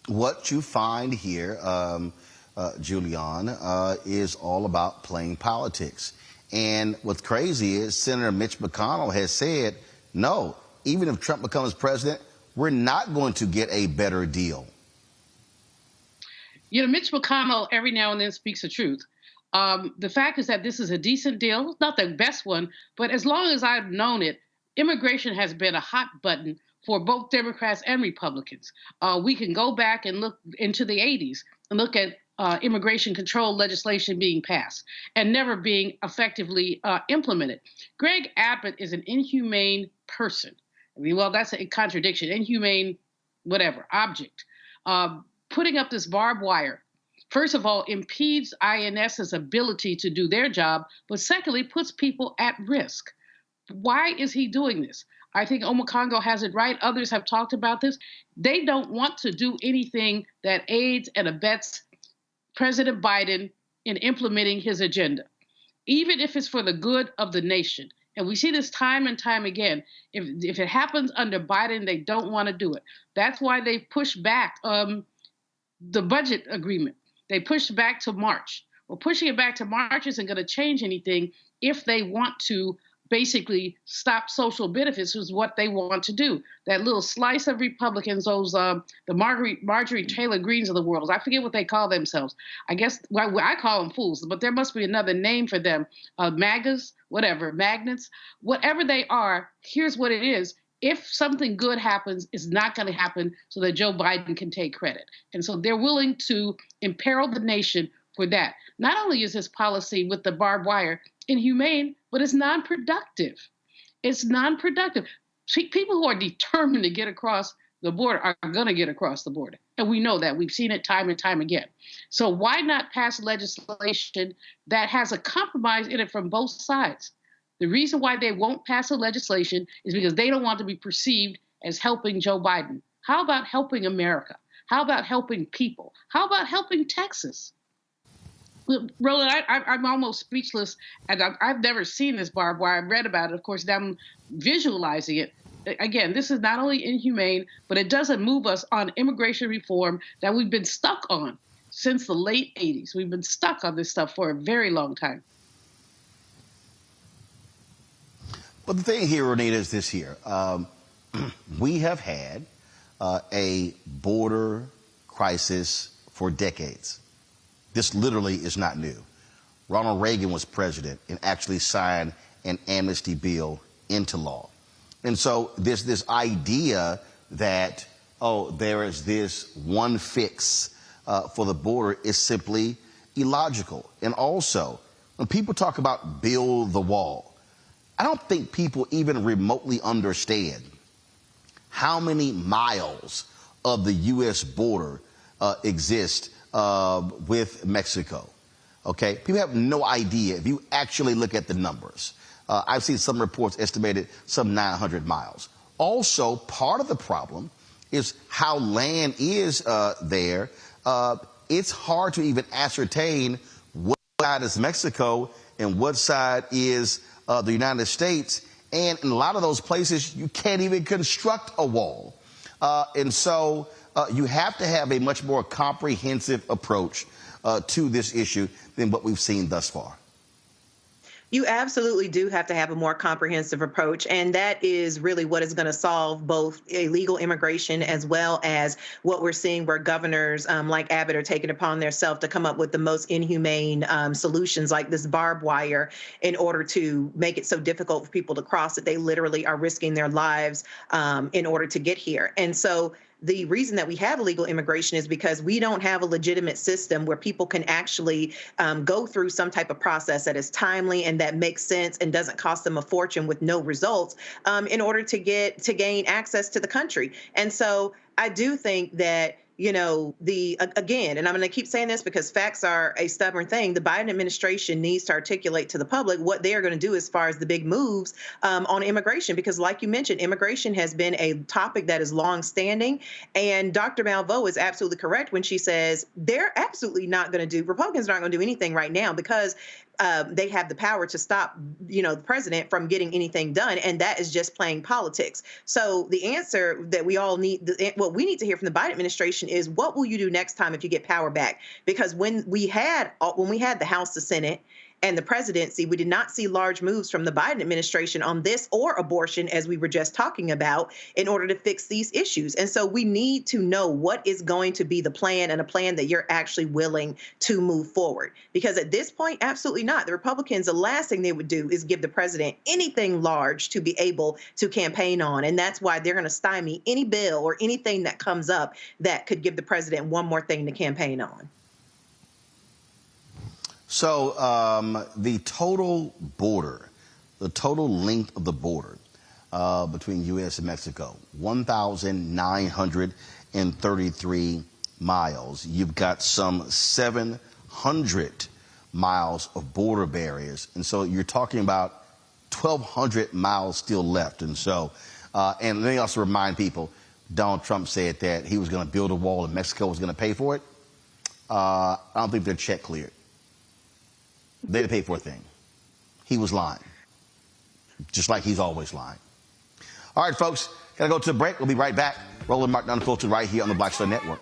What you find here, Julian, is all about playing politics. And what's crazy is Senator Mitch McConnell has said, no, even if Trump becomes president, we're not going to get a better deal. Mitch McConnell every now and then speaks the truth. The fact is that this is a decent deal, not the best one, but as long as I've known it, immigration has been a hot button for both Democrats and Republicans. We can go back and look into the 80s and look at immigration control legislation being passed and never being effectively implemented. Greg Abbott is an inhumane person. I mean, well, that's a contradiction. Inhumane, whatever, object. Putting up this barbed wire, first of all, impedes INS's ability to do their job, but secondly, puts people at risk. Why is he doing this? I think Omokongo has it right. Others have talked about this. They don't want to do anything that aids and abets President Biden in implementing his agenda, even if it's for the good of the nation. And we see this time and time again. If it happens under Biden, they don't want to do it. That's why they pushed back the budget agreement. They pushed back to March. Well, pushing it back to March isn't going to change anything if they want to basically stop social benefits is what they want to do. That little slice of Republicans, those the Marjorie Taylor Greens of the world, I forget what they call themselves. I guess I call them fools, but there must be another name for them. MAGAs, whatever, magnets, whatever they are. Here's what it is. If something good happens, it's not going to happen so that Joe Biden can take credit. And so they're willing to imperil the nation for that. Not only is this policy with the barbed wire inhumane, but it's non-productive. It's non-productive. People who are determined to get across the border are going to get across the border. And we know that. We've seen it time and time again. So why not pass legislation that has a compromise in it from both sides? The reason why they won't pass a legislation is because they don't want to be perceived as helping Joe Biden. How about helping America? How about helping people? How about helping Texas? Roland, I'm almost speechless, and I've never seen this barbed wire. I've read about it, of course, now I'm visualizing it. Again, this is not only inhumane, but it doesn't move us on immigration reform that we've been stuck on since the late 80s. We've been stuck on this stuff for a very long time. But the thing here, Renita, is this here. We have had a border crisis for decades. This literally is not new. Ronald Reagan was president and actually signed an amnesty bill into law. And so this idea that, oh, there is this one fix for the border is simply illogical. And also, when people talk about build the wall, I don't think people even remotely understand how many miles of the U.S. border exist with Mexico. Okay, people have no idea if you actually look at the numbers. I've seen some reports estimated some 900 miles. Also, part of the problem is how land is there. It's hard to even ascertain what side is Mexico and what side is the United States. And in a lot of those places, you can't even construct a wall. And so you have to have a much more comprehensive approach to this issue than what we've seen thus far. You absolutely do have to have a more comprehensive approach, and that is really what is going to solve both illegal immigration as well as what we're seeing where governors like Abbott are taking upon themselves to come up with the most inhumane solutions like this barbed wire in order to make it so difficult for people to cross that they literally are risking their lives in order to get here. And so the reason that we have illegal immigration is because we don't have a legitimate system where people can actually go through some type of process that is timely and that makes sense and doesn't cost them a fortune with no results in order to gain access to the country. And so I do think that, you know, again, and I'm going to keep saying this because facts are a stubborn thing. The Biden administration needs to articulate to the public what they are going to do as far as the big moves on immigration, because like you mentioned, immigration has been a topic that is longstanding. And Dr. Malveaux is absolutely correct when she says they're absolutely not going to do, Republicans aren't going to do anything right now because they have the power to stop, you know, the president from getting anything done. And that is just playing politics. So the answer that we all need, what we need to hear from the Biden administration is, what will you do next time if you get power back? Because when we had the House, the Senate, and the presidency, we did not see large moves from the Biden administration on this or abortion, as we were just talking about, in order to fix these issues. And so we need to know what is going to be the plan, and a plan that you're actually willing to move forward. Because at this point, absolutely not. The Republicans, the last thing they would do is give the president anything large to be able to campaign on. And that's why they're going to stymie any bill or anything that comes up that could give the president one more thing to campaign on. So the total border, the total length of the border between U.S. and Mexico, 1,933 miles. You've got some 700 miles of border barriers. And so you're talking about 1,200 miles still left. And so, and let me also remind people, Donald Trump said that he was going to build a wall and Mexico was going to pay for it. I don't think their check cleared. They didn't pay for a thing. He was lying, just like he's always lying. All right, folks, gotta go to a break. We'll be right back. Roland Martin Unfiltered right here on the Black Star Network.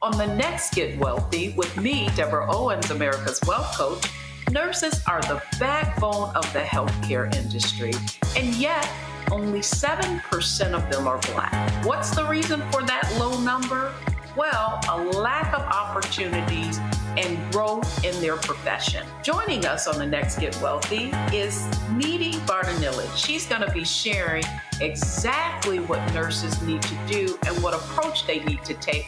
On the next Get Wealthy with me, Deborah Owens, America's Wealth Coach, Nurses are the backbone of the healthcare industry, and yet only 7% of them are Black. What's the reason for that low number? Well, a lack of opportunities and growth in their profession. Joining us on the next Get Wealthy is Needy Bartanillich. She's going to be sharing exactly what nurses need to do and what approach they need to take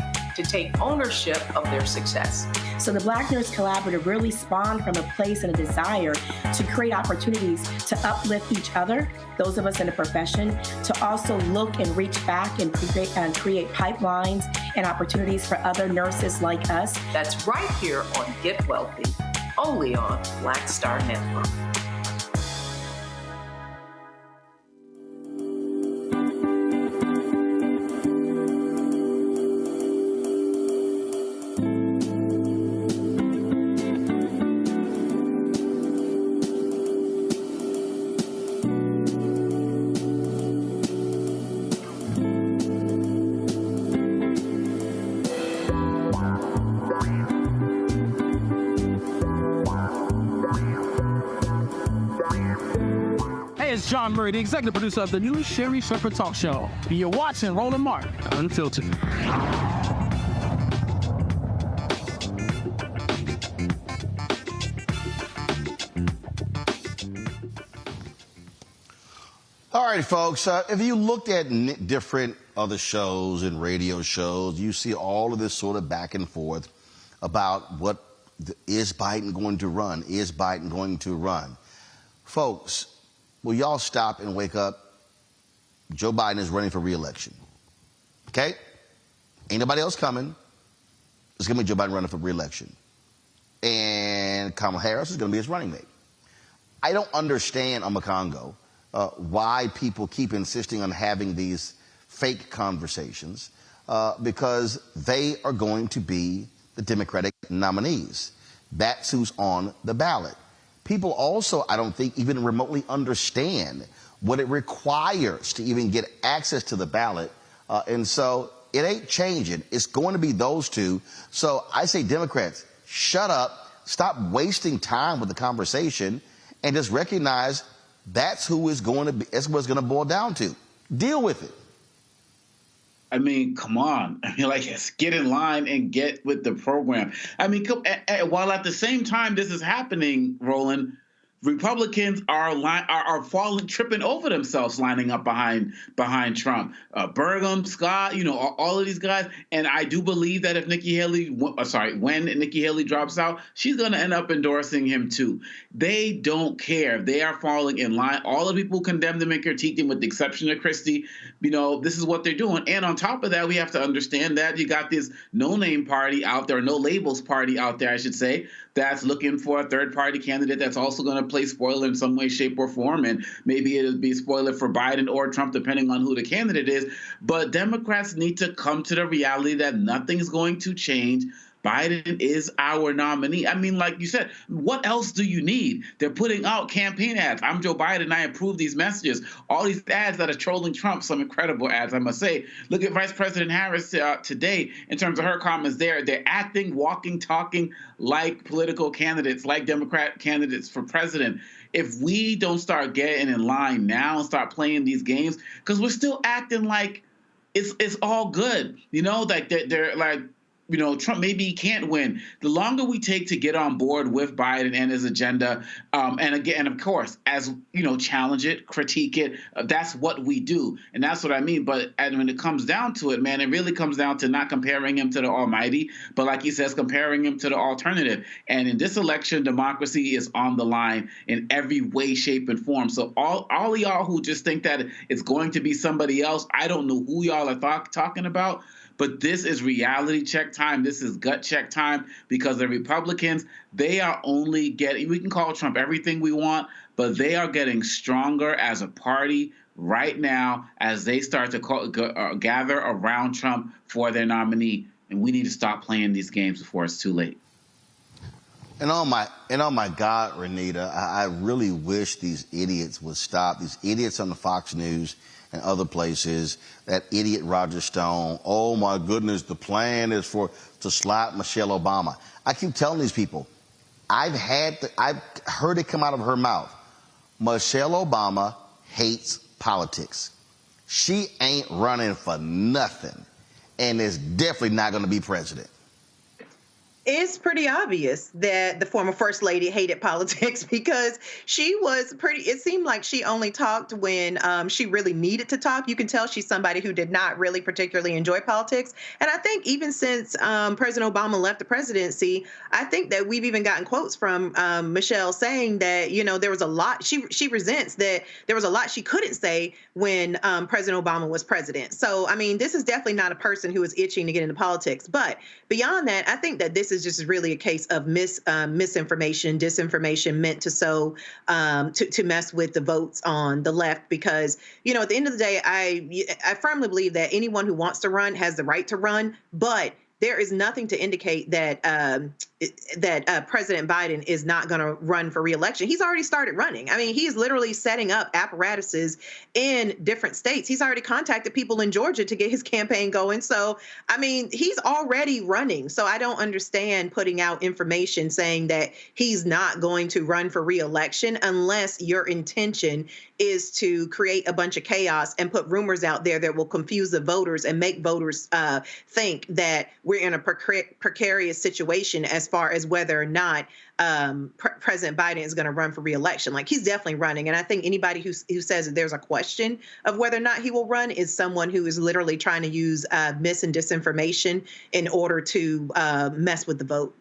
ownership of their success. So the Black Nurse Collaborative really spawned from a place and a desire to create opportunities to uplift each other, those of us in the profession, to also look and reach back and create pipelines and opportunities for other nurses like us. That's right here on Get Wealthy, only on Black Star Network. John Murray, the executive producer of the new Sherry Shepherd Talk Show. You're watching Roland Martin Unfiltered. All right, folks, if you looked at different other shows and radio shows, you see all of this sort of back and forth about is Biden going to run? Is Biden going to run? Folks, will y'all stop and wake up? Joe Biden is running for re-election. Okay? Ain't nobody else coming. It's going to be Joe Biden running for re-election. And Kamala Harris is going to be his running mate. I don't understand, Amakongo, why people keep insisting on having these fake conversations, because they are going to be the Democratic nominees. That's who's on the ballot. People also, I don't think, even remotely understand what it requires to even get access to the ballot. And so it ain't changing. It's going to be those two. So I say, Democrats, shut up, stop wasting time with the conversation, and just recognize that's who is going to be, that's what it's going to boil down to. Deal with it. I mean, come on. I mean, like, get in line and get with the program. I mean, while at the same time this is happening, Roland, Republicans are falling, tripping over themselves, lining up behind Trump. Burgum, Scott, all of these guys. And I do believe that if when Nikki Haley drops out, she's going to end up endorsing him too. They don't care. They are falling in line. All the people who condemn them and critique them, with the exception of Christie, this is what they're doing. And on top of that, we have to understand that you got this no-name party out there, no labels party out there, I should say, that's looking for a third-party candidate that's also going to play spoiler in some way, shape, or form. And maybe it'll be spoiler for Biden or Trump, depending on who the candidate is. But Democrats need to come to the reality that nothing's going to change. Biden is our nominee. I mean, like you said, what else do you need? They're putting out campaign ads. I'm Joe Biden. I approve these messages. All these ads that are trolling Trump, some incredible ads, I must say. Look at Vice President Harris today in terms of her comments there. They're acting, walking, talking like political candidates, like Democrat candidates for president. If we don't start getting in line now and start playing these games, because we're still acting like it's all good, like they're like, Trump maybe he can't win. The longer we take to get on board with Biden and his agenda, and again, of course, as challenge it, critique it, that's what we do, and that's what I mean. But when it comes down to it, man, it really comes down to not comparing him to the almighty, but like he says, comparing him to the alternative. And in this election, democracy is on the line in every way, shape, and form. So all of y'all who just think that it's going to be somebody else, I don't know who y'all are talking about. But this is reality check time. This is gut check time, because the Republicans, they are only getting, we can call Trump everything we want, but they are getting stronger as a party right now as they start to gather around Trump for their nominee. And we need to stop playing these games before it's too late. And oh my God, Renita, I really wish these idiots would stop. These idiots on the Fox News and other places, that idiot Roger Stone, oh my goodness, the plan is to slap Michelle Obama. I keep telling these people, I've heard it come out of her mouth. Michelle Obama hates politics. She ain't running for nothing, and is definitely not going to be president. It's pretty obvious that the former first lady hated politics because she was it seemed like she only talked when she really needed to talk. You can tell she's somebody who did not really particularly enjoy politics. And I think even since President Obama left the presidency, I think that we've even gotten quotes from Michelle saying that, you know, there was a lot she resents that there was a lot she couldn't say when President Obama was president. So, I mean, this is definitely not a person who is itching to get into politics. But beyond that, I think that this is just really a case of misinformation, disinformation meant to sow, to mess with the votes on the left. Because, you know, at the end of the day, I firmly believe that anyone who wants to run has the right to run, but there is nothing to indicate that President Biden is not going to run for re-election. He's already started running. I mean, he's literally setting up apparatuses in different states. He's already contacted people in Georgia to get his campaign going. So, I mean, he's already running. So I don't understand putting out information saying that he's not going to run for re-election unless your intention is to create a bunch of chaos and put rumors out there that will confuse the voters and make voters think that we're in a precarious situation as far as whether or not President Biden is going to run for re-election. Like, he's definitely running. And I think anybody who says that there's a question of whether or not he will run is someone who is literally trying to use mis and disinformation in order to mess with the vote.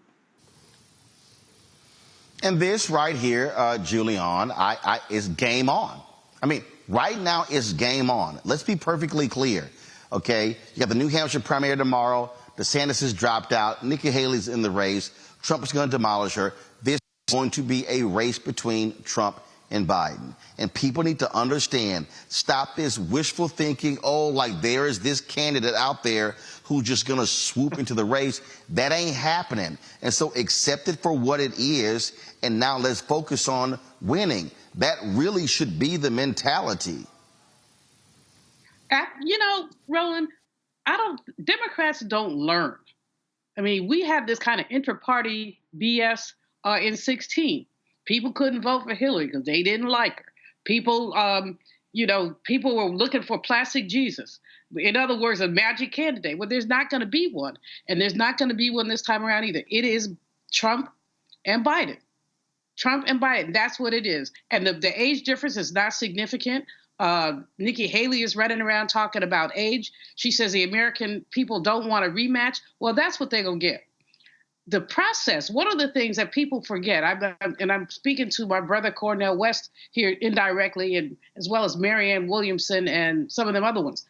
And this right here, Julian, is game on. I mean, right now it's game on. Let's be perfectly clear, okay? You got the New Hampshire primary tomorrow. DeSantis has dropped out. Nikki Haley's in the race. Trump is going to demolish her. This is going to be a race between Trump and Biden. And people need to understand, stop this wishful thinking, oh, like there is this candidate out there who's just going to swoop into the race. That ain't happening. And so accept it for what it is, and now let's focus on winning. That really should be the mentality. You know, Roland, Democrats don't learn. I mean, we had this kind of inter-party BS in 2016. People couldn't vote for Hillary because they didn't like her. People, people were looking for plastic Jesus. In other words, a magic candidate. Well, there's not going to be one. And there's not going to be one this time around either. It is Trump and Biden. Trump and Biden, that's what it is. And the age difference is not significant. Nikki Haley is running around talking about age. She says the American people don't want a rematch. Well, that's what they're going to get. The process, one of the things that people forget, I'm speaking to my brother Cornel West here indirectly, and as well as Marianne Williamson and some of them other ones.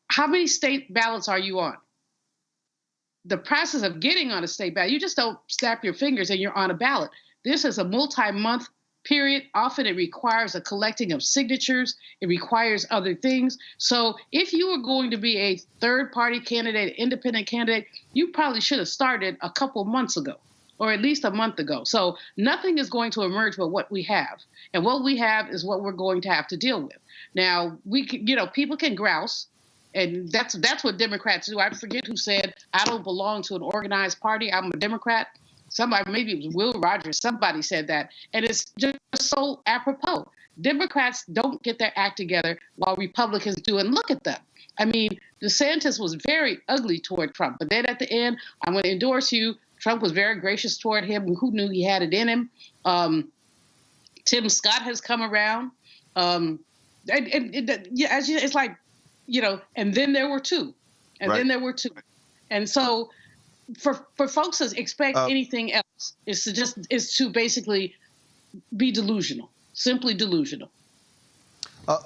How many state ballots are you on? The process of getting on a state ballot, you just don't snap your fingers and you're on a ballot. This is a multi-month period. Often it requires a collecting of signatures. It requires other things. So if you were going to be a third-party candidate, independent candidate, you probably should have started a couple months ago, or at least a month ago. So nothing is going to emerge but what we have. And what we have is what we're going to have to deal with. Now, people can grouse. And that's what Democrats do. I forget who said, I don't belong to an organized party. I'm a Democrat. Somebody, maybe it was Will Rogers, somebody said that. And it's just so apropos. Democrats don't get their act together while Republicans do. And look at them. I mean, DeSantis was very ugly toward Trump. But then at the end, I'm going to endorse you. Trump was very gracious toward him. Who knew he had it in him? Tim Scott has come around. It's like, and then there were two. And then there were two. And so for folks to expect anything else is to basically be delusional, simply delusional. I'm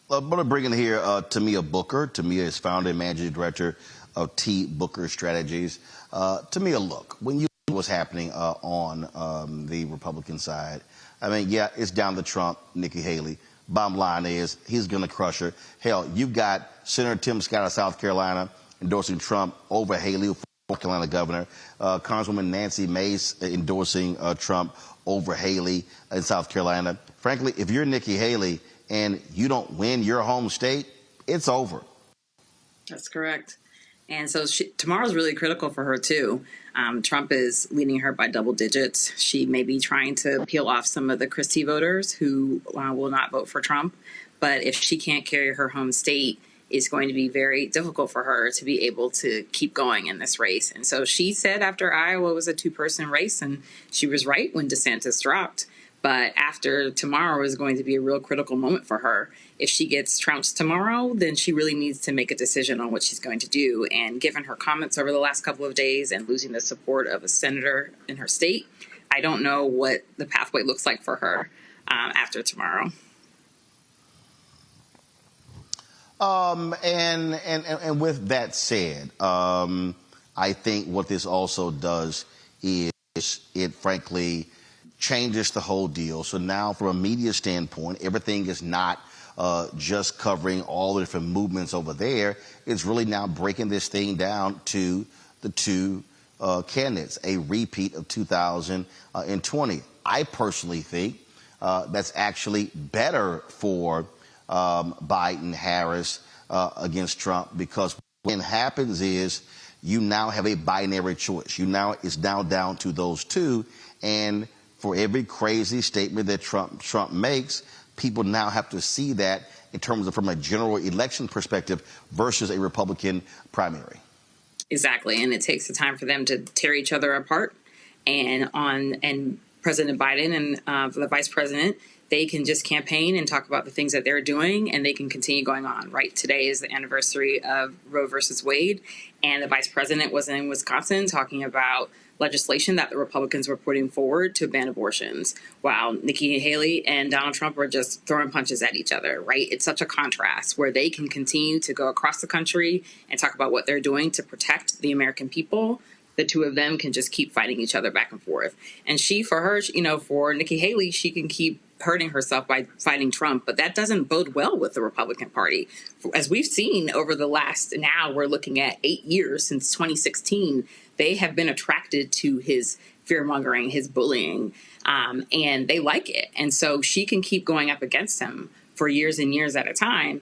going to bring in here Tamia Booker. Tamia is founder and managing director of T. Booker Strategies. Tamia, look, when you look at what's happening on the Republican side, I mean, yeah, it's down to Trump, Nikki Haley. Bottom line is he's going to crush her. Hell, you've got Senator Tim Scott of South Carolina endorsing Trump over Haley, North Carolina governor. Congresswoman Nancy Mace endorsing Trump over Haley in South Carolina. Frankly, if you're Nikki Haley and you don't win your home state, it's over. That's correct. And so tomorrow's really critical for her, too. Trump is leading her by double digits. She may be trying to peel off some of the Christie voters who will not vote for Trump. But if she can't carry her home state, it's going to be very difficult for her to be able to keep going in this race. And so she said after Iowa was a two-person race, and she was right when DeSantis dropped. But after tomorrow is going to be a real critical moment for her. If she gets trounced tomorrow, then she really needs to make a decision on what she's going to do. And given her comments over the last couple of days and losing the support of a senator in her state, I don't know what the pathway looks like for her after tomorrow. And with that said, I think what this also does is it frankly changes the whole deal. So now from a media standpoint, everything is not just covering all the different movements over there. It's really now breaking this thing down to the two candidates, a repeat of 2020. I personally think that's actually better for Biden, Harris against Trump, because what happens is you now have a binary choice. It's now down to those two, and for every crazy statement that Trump makes, people now have to see that in terms of from a general election perspective versus a Republican primary. Exactly, and it takes the time for them to tear each other apart. And President Biden and the vice president, they can just campaign and talk about the things that they're doing, and they can continue going on. Right, today is the anniversary of Roe versus Wade, and the vice president was in Wisconsin talking about legislation that the Republicans were putting forward to ban abortions, while Nikki Haley and Donald Trump were just throwing punches at each other, right? It's such a contrast where they can continue to go across the country and talk about what they're doing to protect the American people. The two of them can just keep fighting each other back and forth. And for Nikki Haley, she can keep hurting herself by fighting Trump, but that doesn't bode well with the Republican Party. As we've seen over the last, now we're looking at 8 years since 2016, they have been attracted to his fear-mongering, his bullying, and they like it. And so she can keep going up against him for years and years at a time,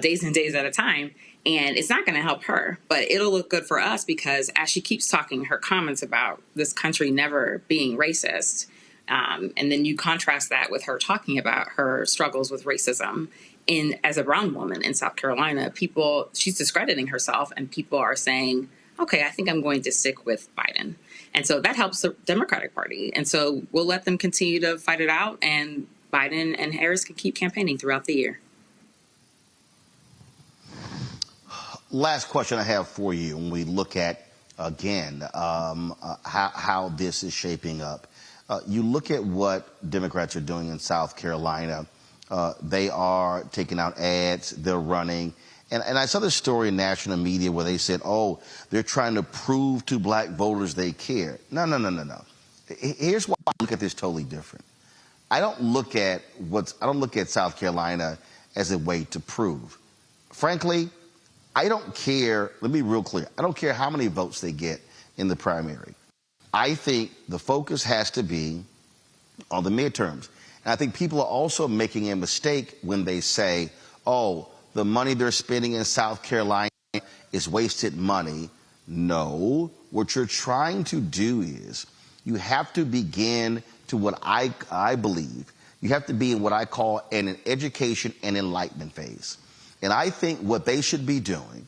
days and days at a time. And it's not going to help her, but it'll look good for us because as she keeps talking her comments about this country never being racist, and then you contrast that with her talking about her struggles with racism as a brown woman in South Carolina, she's discrediting herself, and people are saying, okay, I think I'm going to stick with Biden. And so that helps the Democratic Party. And so we'll let them continue to fight it out, and Biden and Harris can keep campaigning throughout the year. Last question I have for you when we look at, again, how this is shaping up. You look at what Democrats are doing in South Carolina. They are taking out ads. They're running. And I saw this story in national media where they said, oh, they're trying to prove to black voters they care. No. Here's why I look at this totally different. I don't look at South Carolina as a way to prove. Frankly, I don't care. Let me be real clear. I don't care how many votes they get in the primary. I think the focus has to be on the midterms. And I think people are also making a mistake when they say, oh, the money they're spending in South Carolina is wasted money. No, what you're trying to do is you have to begin to what I believe, you have to be in what I call an education and enlightenment phase. And I think what they should be doing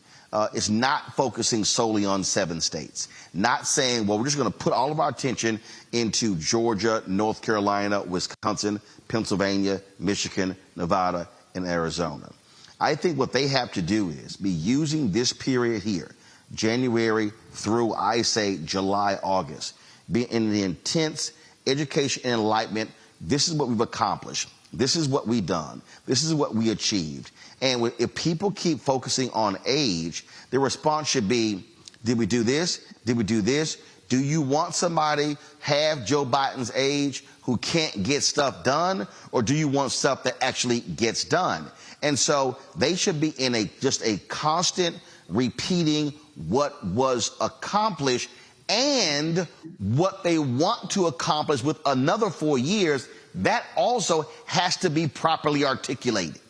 is not focusing solely on 7 states, not saying, well, we're just going to put all of our attention into Georgia, North Carolina, Wisconsin, Pennsylvania, Michigan, Nevada, and Arizona. I think what they have to do is be using this period here, January through, I say, July, August, be in the intense education and enlightenment. This is what we've accomplished. This is what we've done. This is what we achieved. And if people keep focusing on age, their response should be, did we do this? Did we do this? Do you want somebody half Joe Biden's age who can't get stuff done? Or do you want stuff that actually gets done? And so they should be in just a constant repeating what was accomplished and what they want to accomplish with another 4 years. That also has to be properly articulated.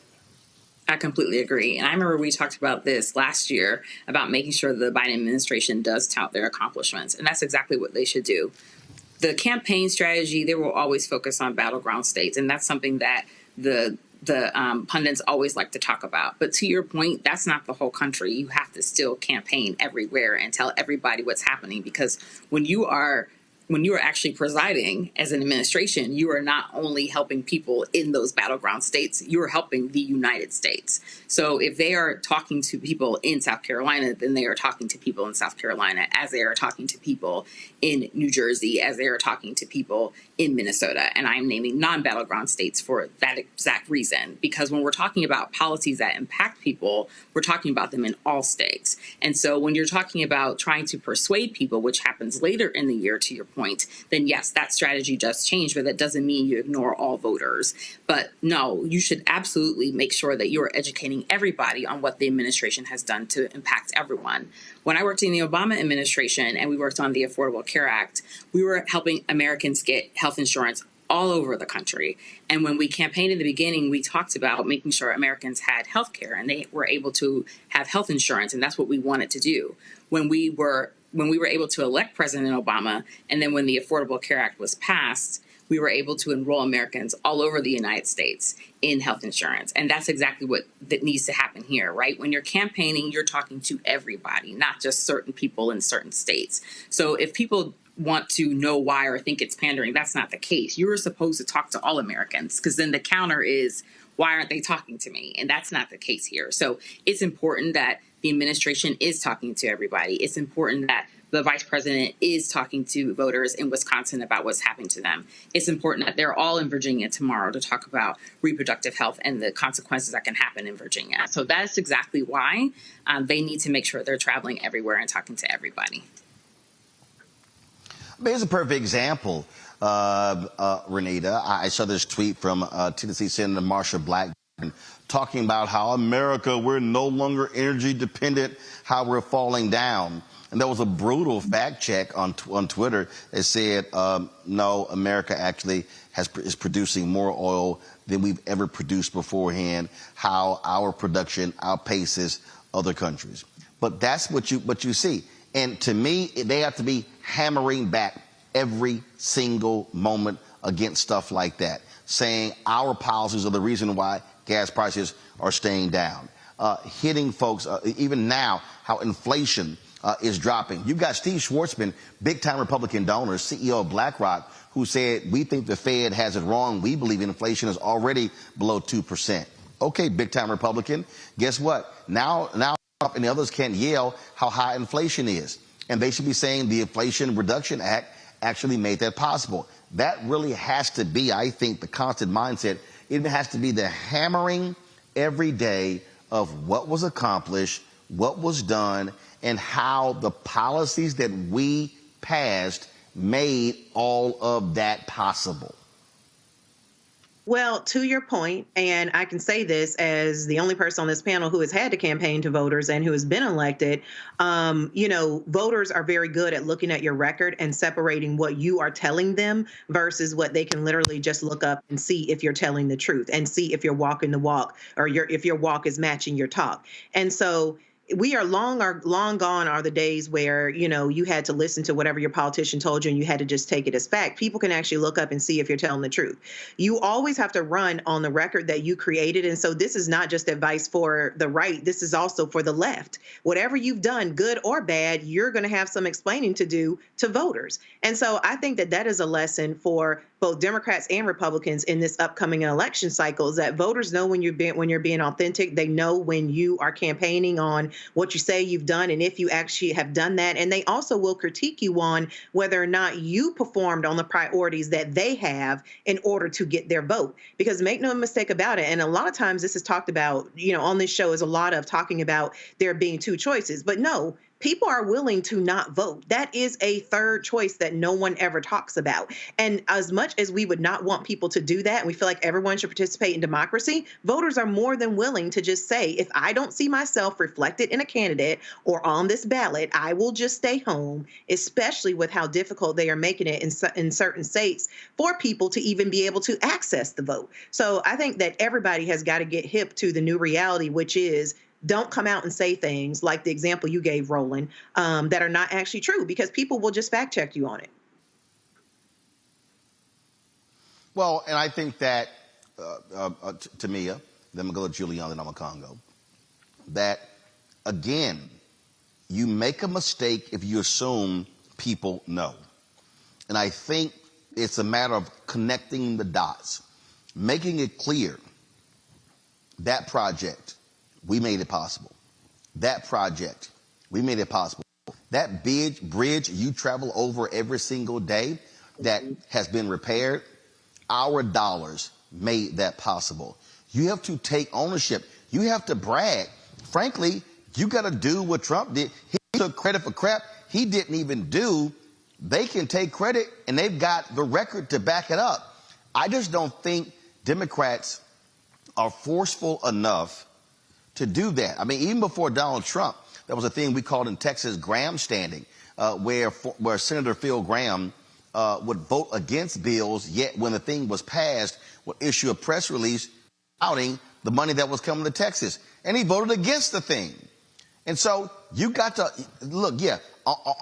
I completely agree. And I remember we talked about this last year about making sure the Biden administration does tout their accomplishments. And that's exactly what they should do. The campaign strategy, they will always focus on battleground states. And that's something that the pundits always like to talk about. But to your point, that's not the whole country. You have to still campaign everywhere and tell everybody what's happening, because when you are actually presiding as an administration, you are not only helping people in those battleground states, you are helping the United States. So if they are talking to people in South Carolina, then they are talking to people in South Carolina as they are talking to people in New Jersey, as they are talking to people in Minnesota. And I'm naming non-battleground states for that exact reason, because when we're talking about policies that impact people, we're talking about them in all states. And so when you're talking about trying to persuade people, which happens later in the year, to your point, then yes, that strategy does change, but that doesn't mean you ignore all voters. But no, you should absolutely make sure that you're educating everybody on what the administration has done to impact everyone. When I worked in the Obama administration and we worked on the Affordable Care Act, we were helping Americans get health insurance all over the country. And when we campaigned in the beginning, we talked about making sure Americans had health care and they were able to have health insurance. And that's what we wanted to do. When we were able to elect President Obama, and then when the Affordable Care Act was passed, we were able to enroll Americans all over the United States in health insurance. And that's exactly what that needs to happen here, right? When you're campaigning, you're talking to everybody, not just certain people in certain states. So if people want to know why or think it's pandering, that's not the case. You were supposed to talk to all Americans, because then the counter is, why aren't they talking to me? And that's not the case here. So it's important that the administration is talking to everybody. It's important that the vice president is talking to voters in Wisconsin about what's happening to them. It's important that they're all in Virginia tomorrow to talk about reproductive health and the consequences that can happen in Virginia. So that's exactly why they need to make sure they're traveling everywhere and talking to everybody. Here's a perfect example, Renita. I saw this tweet from Tennessee Senator Marsha Blackburn talking about how America, we're no longer energy dependent, how we're falling down. And there was a brutal fact check on Twitter that said, no, America actually is producing more oil than we've ever produced beforehand, how our production outpaces other countries. But that's what you see. And to me, they have to be hammering back every single moment against stuff like that, saying our policies are the reason why gas prices are staying down, hitting folks, even now, how inflation is dropping. You've got Steve Schwarzman, big-time Republican donor, CEO of BlackRock, who said, we think the Fed has it wrong. We believe inflation is already below 2%. Okay, big-time Republican. Guess what? Now, and the others can't yell how high inflation is. And they should be saying the Inflation Reduction Act actually made that possible. That really has to be, I think, the constant mindset. It has to be the hammering every day of what was accomplished, what was done, and how the policies that we passed made all of that possible. Well, to your point, and I can say this as the only person on this panel who has had to campaign to voters and who has been elected, voters are very good at looking at your record and separating what you are telling them versus what they can literally just look up and see if you're telling the truth and see if you're walking the walk or if your walk is matching your talk. And so we are long gone are the days where, you had to listen to whatever your politician told you and you had to just take it as fact. People can actually look up and see if you're telling the truth. You always have to run on the record that you created. And so this is not just advice for the right. This is also for the left. Whatever you've done, good or bad, you're going to have some explaining to do to voters. And so I think that is a lesson for both Democrats and Republicans in this upcoming election cycle, is that voters know when you're being authentic. They know when you are campaigning on what you say you've done and if you actually have done that. And they also will critique you on whether or not you performed on the priorities that they have in order to get their vote. Because make no mistake about it, and a lot of times this is talked about, on this show, is a lot of talking about there being two choices. But no, people are willing to not vote. That is a third choice that no one ever talks about. And as much as we would not want people to do that, and we feel like everyone should participate in democracy, voters are more than willing to just say, if I don't see myself reflected in a candidate or on this ballot, I will just stay home, especially with how difficult they are making it in certain states for people to even be able to access the vote. So I think that everybody has got to get hip to the new reality, which is don't come out and say things like the example you gave, Roland, that are not actually true, because people will just fact check you on it. Well, and I think that to Mia, then we'll go to Julian, then I'm a Congo, that again, you make a mistake if you assume people know. And I think it's a matter of connecting the dots, making it clear that project, we made it possible. That project, we made it possible. That bridge you travel over every single day that has been repaired, our dollars made that possible. You have to take ownership. You have to brag. Frankly, you got to do what Trump did. He took credit for crap he didn't even do. They can take credit, and they've got the record to back it up. I just don't think Democrats are forceful enough to do that. I mean, even before Donald Trump, there was a thing we called in Texas Graham standing, where Senator Phil Graham would vote against bills, yet when the thing was passed, would issue a press release outing the money that was coming to Texas. And he voted against the thing. And so you got to, look, yeah,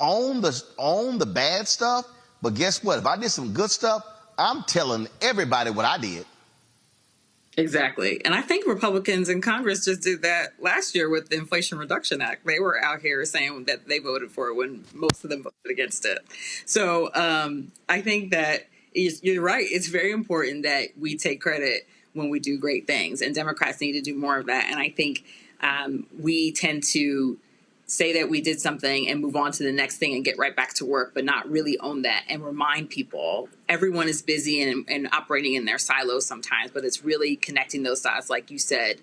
own the bad stuff, but guess what? If I did some good stuff, I'm telling everybody what I did. Exactly. And I think Republicans in Congress just did that last year with the Inflation Reduction Act. They were out here saying that they voted for it when most of them voted against it. So I think that you're right. It's very important that we take credit when we do great things, and Democrats need to do more of that. And I think we tend to say that we did something and move on to the next thing and get right back to work, but not really own that and remind people everyone is busy and operating in their silos sometimes, but it's really connecting those dots. Like you said,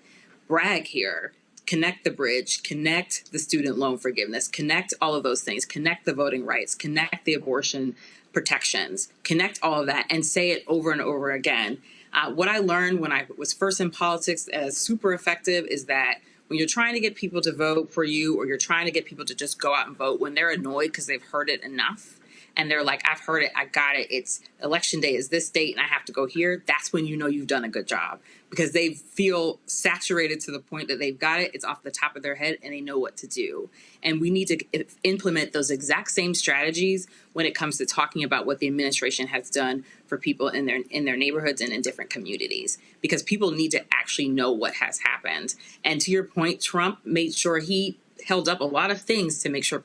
brag here, connect the bridge, connect the student loan forgiveness, connect all of those things, connect the voting rights, connect the abortion protections, connect all of that and say it over and over again. What I learned when I was first in politics as super effective is that when you're trying to get people to vote for you, or you're trying to get people to just go out and vote, when they're annoyed because they've heard it enough and they're like, I've heard it, I got it, it's election day is this date and I have to go here, that's when you know you've done a good job, because they feel saturated to the point that they've got it, it's off the top of their head and they know what to do. And we need to implement those exact same strategies when it comes to talking about what the administration has done for people in their neighborhoods and in different communities, because people need to actually know what has happened. And to your point, Trump made sure he held up a lot of things to make sure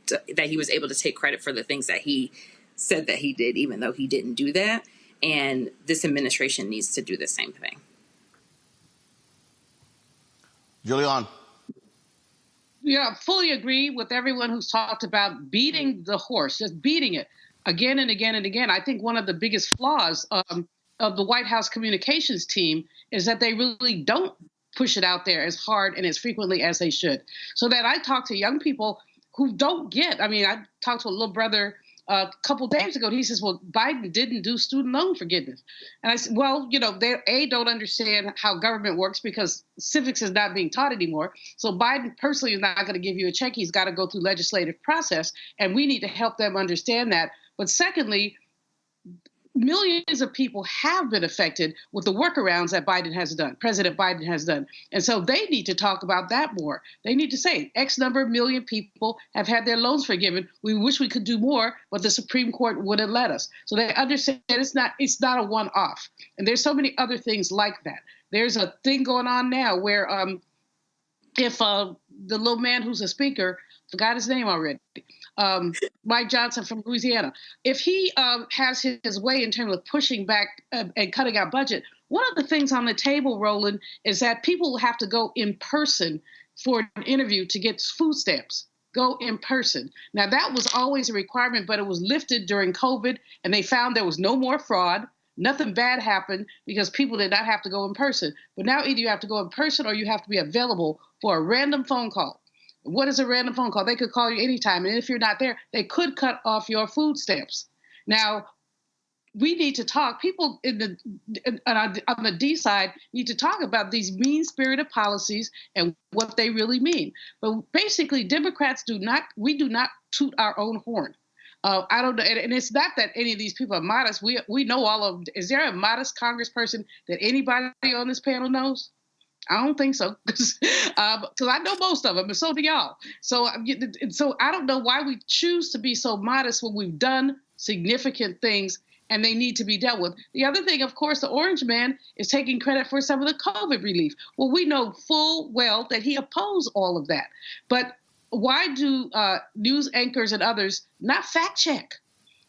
that he was able to take credit for the things that he said that he did, even though he didn't do that. And this administration needs to do the same thing. Julian. Yeah, fully agree with everyone who's talked about beating the horse, just beating it again and again and again. I think one of the biggest flaws of the White House communications team is that they really don't push it out there as hard and as frequently as they should. So that I talk to young people who don't get, I mean, I talked to a little brother a couple days ago. He says, well, Biden didn't do student loan forgiveness. And I said, well, you know, they don't understand how government works because civics is not being taught anymore. So Biden personally is not going to give you a check. He's got to go through legislative process. And we need to help them understand that. But secondly, millions of people have been affected with the workarounds that President Biden has done. And so they need to talk about that more. They need to say X number of million people have had their loans forgiven. We wish we could do more, but the Supreme Court wouldn't let us. So they understand it's not a one-off. And there's so many other things like that. There's a thing going on now where if the little man who's a speaker, forgot his name already, Mike Johnson from Louisiana. If he has his way in terms of pushing back and cutting out budget, one of the things on the table, Roland, is that people will have to go in person for an interview to get food stamps. Go in person. Now, that was always a requirement, but it was lifted during COVID, and they found there was no more fraud. Nothing bad happened because people did not have to go in person. But now either you have to go in person or you have to be available for a random phone call. What is a random phone call? They could call you anytime. And if you're not there, they could cut off your food stamps. Now, we need to talk. People on the D side need to talk about these mean-spirited policies and what they really mean. But basically, Democrats do not toot our own horn. I don't know, and it's not that any of these people are modest. We know all of them. Is there a modest congressperson that anybody on this panel knows? I don't think so, because I know most of them, and so do y'all. So I don't know why we choose to be so modest when we've done significant things and they need to be dealt with. The other thing, of course, the orange man is taking credit for some of the COVID relief. Well, we know full well that he opposed all of that. But why do news anchors and others not fact check?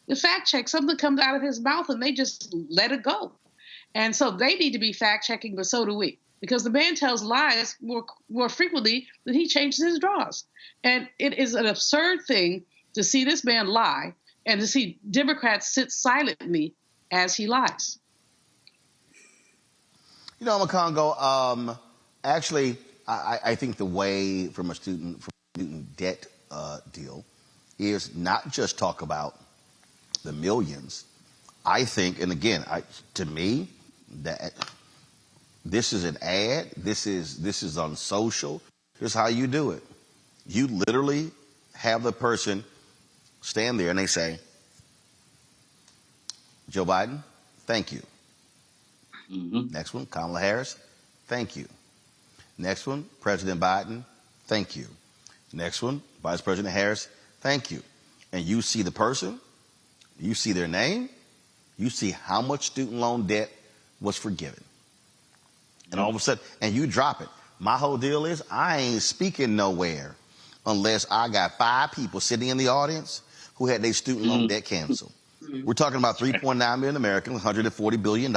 The fact check, something comes out of his mouth and they just let it go. And so they need to be fact checking, but so do we. Because the man tells lies more frequently than he changes his draws. And it is an absurd thing to see this man lie and to see Democrats sit silently as he lies. You know, Makongo, actually, I think the way from a student debt deal is not just talk about the millions. I think, and again, to me, that this is an ad. This is on social. Here's how you do it. You literally have the person stand there and they say, Joe Biden, thank you. Mm-hmm. Next one, Kamala Harris, thank you. Next one, President Biden, thank you. Next one, Vice President Harris, thank you. And you see the person, you see their name, you see how much student loan debt was forgiven. And all of a sudden, and you drop it. My whole deal is I ain't speaking nowhere unless I got 5 people sitting in the audience who had their student loan debt canceled. We're talking about 3.9 million Americans, $140 billion.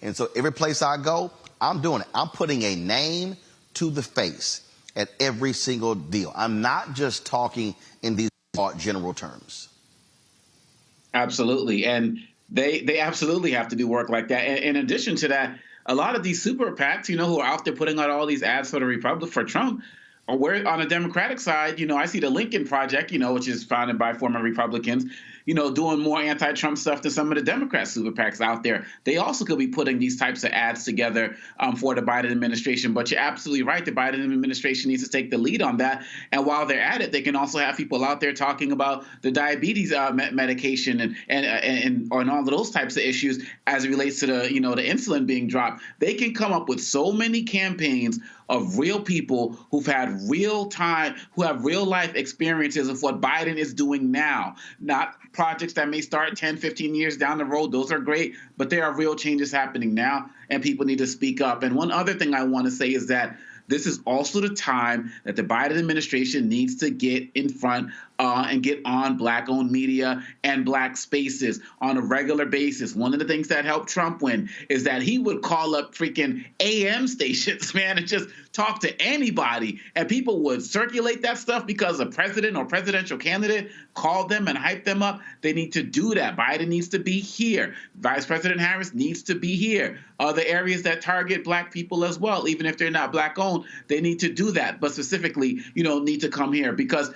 And so every place I go, I'm doing it. I'm putting a name to the face at every single deal. I'm not just talking in these general terms. Absolutely. And they absolutely have to do work like that. And in addition to that, a lot of these super PACs, who are out there putting out all these ads for Trump, or where on the Democratic side, I see the Lincoln Project, which is founded by former Republicans, doing more anti-Trump stuff than some of the Democrat super PACs out there. They also could be putting these types of ads together for the Biden administration. But you're absolutely right. The Biden administration needs to take the lead on that. And while they're at it, they can also have people out there talking about the diabetes medication and all of those types of issues as it relates to the, the insulin being dropped. They can come up with so many campaigns of real people who have real life experiences of what Biden is doing now, not projects that may start 10, 15 years down the road. Those are great, but there are real changes happening now, and people need to speak up. And one other thing I want to say is that this is also the time that the Biden administration needs to get in front and get on Black-owned media and Black spaces on a regular basis. One of the things that helped Trump win is that he would call up freaking AM stations, man, and just talk to anybody. And people would circulate that stuff because a president or presidential candidate called them and hyped them up. They need to do that. Biden needs to be here. Vice President Harris needs to be here. Other areas that target Black people as well, even if they're not Black-owned, they need to do that. But specifically, need to come here because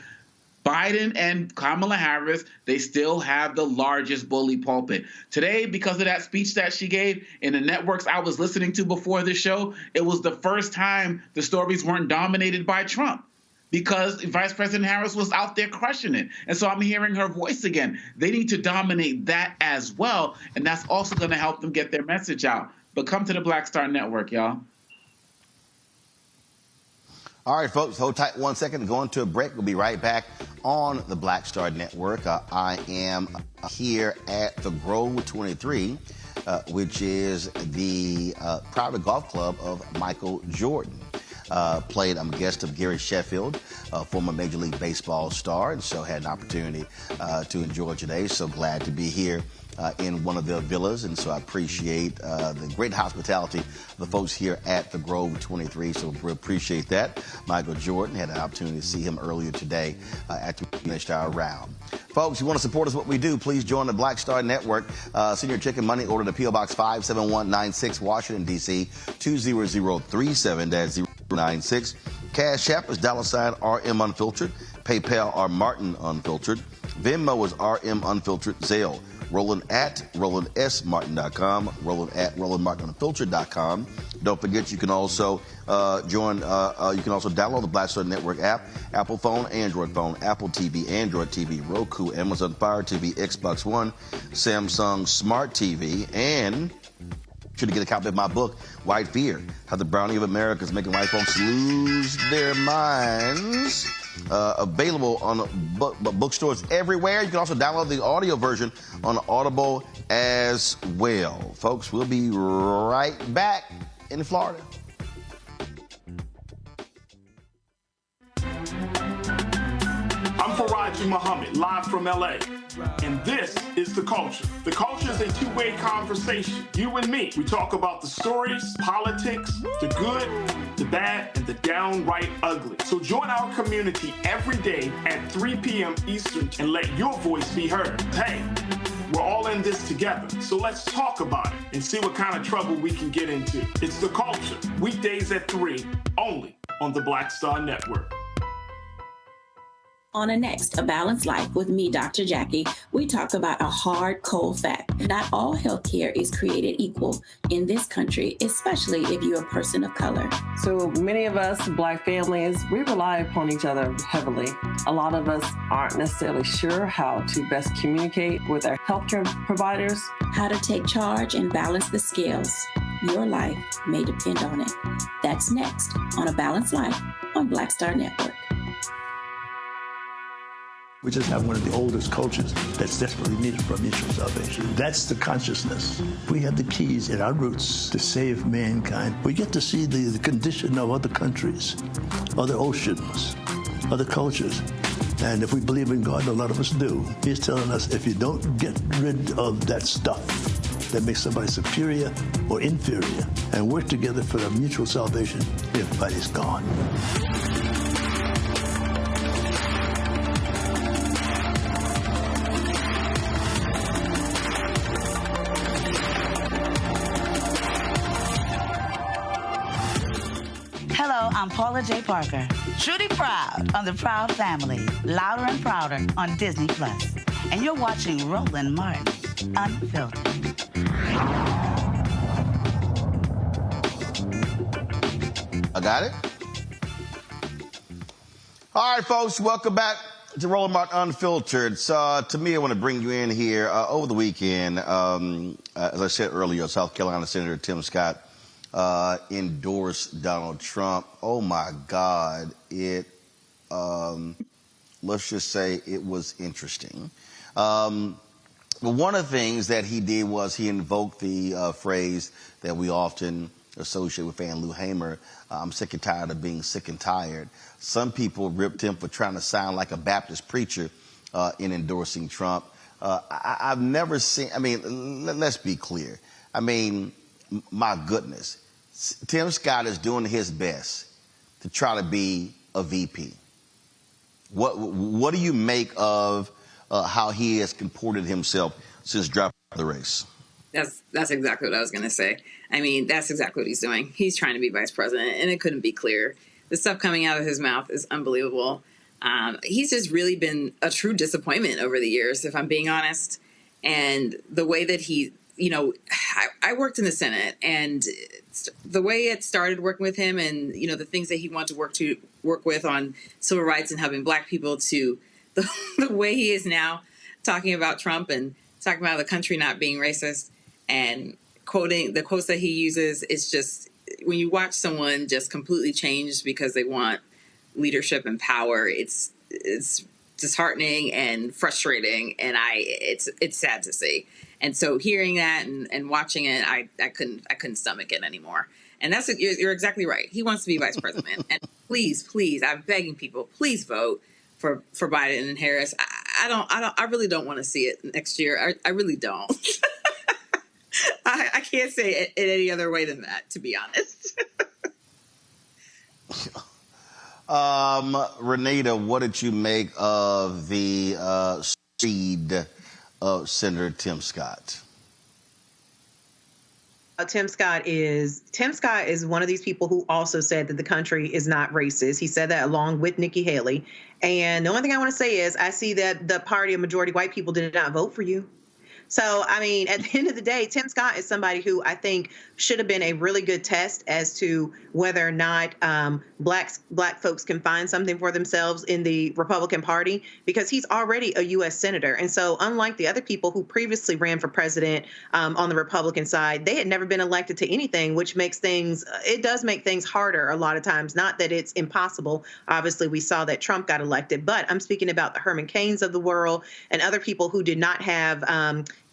Biden and Kamala Harris, they still have the largest bully pulpit. Today, because of that speech that she gave in the networks I was listening to before the show, it was the first time the stories weren't dominated by Trump because Vice President Harris was out there crushing it. And so I'm hearing her voice again. They need to dominate that as well, and that's also going to help them get their message out. But come to the Black Star Network, y'all. All right, folks, hold tight 1 second. Going to a break. We'll be right back on the Black Star Network. I am here at the Grove 23, which is the private golf club of Michael Jordan. I'm a guest of Gary Sheffield, former Major League Baseball star, and so had an opportunity to enjoy today. So glad to be here in one of their villas, and so I appreciate the great hospitality of the folks here at the Grove 23, so we appreciate that. Michael Jordan, had an opportunity to see him earlier today after we finished our round. Folks, you want to support us, what we do, please join the Black Star Network. Send your chicken money, order to P.O. Box 57196, Washington, D.C., 20037, that's 096. Cash App is $RM Unfiltered. PayPal are Martin Unfiltered. Venmo is RM Unfiltered. Zelle, Roland at RolandSMartin.com. Roland at RolandMartinUnfiltered.com. Don't forget, you can also you can also download the Black Star Network app, Apple phone, Android phone, Apple TV, Android TV, Roku, Amazon Fire TV, Xbox One, Samsung Smart TV, and should get a copy of my book, White Fear, How the Browning of America is Making White Folks Lose Their Minds. Available on bookstores everywhere. You can also download the audio version on Audible as well. Folks, we'll be right back in Florida. I'm Faraji Muhammad, live from LA. And this is The Culture. The Culture is a two-way conversation. You and me. We talk about the stories, politics, the good, the bad, and the downright ugly. So join our community every day at 3 p.m. Eastern and let your voice be heard. Hey, we're all in this together. So let's talk about it and see what kind of trouble we can get into. It's The Culture. Weekdays at 3, only on the Black Star Network. On a next, A Balanced Life with me, Dr. Jackie, we talk about a hard, cold fact. Not all healthcare is created equal in this country, especially if you're a person of color. So many of us, Black families, we rely upon each other heavily. A lot of us aren't necessarily sure how to best communicate with our healthcare providers. How to take charge and balance the scales. Your life may depend on it. That's next on A Balanced Life on Black Star Network. We just have one of the oldest cultures that's desperately needed for mutual salvation. That's the consciousness. We have the keys in our roots to save mankind. We get to see the condition of other countries, other oceans, other cultures. And if we believe in God, a lot of us do, He's telling us if you don't get rid of that stuff that makes somebody superior or inferior and work together for the mutual salvation, everybody's gone. Hello, I'm Paula J. Parker. Truly proud on the Proud Family, Louder and Prouder on Disney+. And you're watching Roland Martin, Unfiltered. I got it? All right, folks, welcome back to Roland Martin Unfiltered. So, to me, I want to bring you in here. Over the weekend, as I said earlier, South Carolina Senator Tim Scott endorsed Donald Trump. Oh my God, it let's just say it was interesting. But one of the things that he did was he invoked the phrase that we often associate with Fan Lou Hamer, I'm sick and tired of being sick and tired. Some people ripped him for trying to sound like a Baptist preacher in endorsing Trump. I've never seen, I mean, let's be clear. I mean, my goodness. Tim Scott is doing his best to try to be a VP. What do you make of how he has comported himself since dropping the race? That's exactly what I was going to say. I mean, that's exactly what he's doing. He's trying to be vice president, and it couldn't be clearer. The stuff coming out of his mouth is unbelievable. He's just really been a true disappointment over the years, if I'm being honest. And the way that he, you know, I worked in the Senate, and the way it started working with him and, you know, the things that he wanted to work with on civil rights and helping black people to the way he is now talking about Trump and talking about the country not being racist and quoting the quotes that he uses. It's just, when you watch someone just completely change because they want leadership and power, it's disheartening and frustrating, and it's sad to see. And so hearing that and watching it, I couldn't stomach it anymore. And you're exactly right. He wants to be vice president. And please, I'm begging people, please vote for Biden and Harris. I really don't want to see it next year. I really don't. I can't say it any other way than that, to be honest. Renita, what did you make of the speed of Senator Tim Scott? Tim Scott is one of these people who also said that the country is not racist. He said that along with Nikki Haley. And the only thing I want to say is I see that the party of majority white people did not vote for you. So, I mean, at the end of the day, Tim Scott is somebody who I think should have been a really good test as to whether or not black folks can find something for themselves in the Republican Party, because he's already a U.S. senator. And so unlike the other people who previously ran for president on the Republican side, they had never been elected to anything, which makes things, it does make things harder a lot of times. Not that it's impossible. Obviously, we saw that Trump got elected, but I'm speaking about the Herman Cains of the world and other people who did not have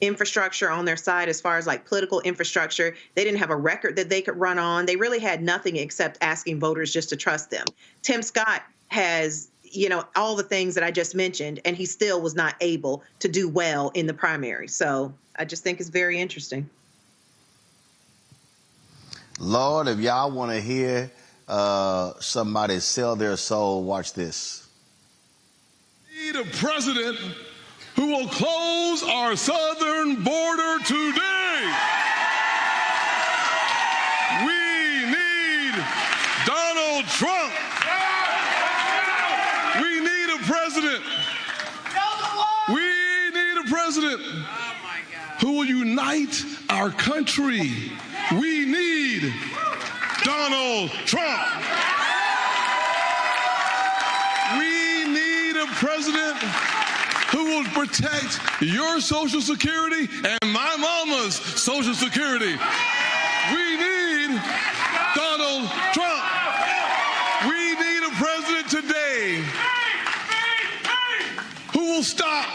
infrastructure on their side as far as like political infrastructure. They didn't have a record that they could run on. They really had nothing except asking voters just to trust them. Tim Scott has, all the things that I just mentioned, and he still was not able to do well in the primary. So I just think it's very interesting. Lord, if y'all want to hear somebody sell their soul, watch this. We need a president who will close our southern border today. We need Donald Trump. We need a president. We need a president who will unite our country. We need Donald Trump. We need a president who will protect your Social Security and my mama's Social Security. We need Donald Trump. We need a president today who will stop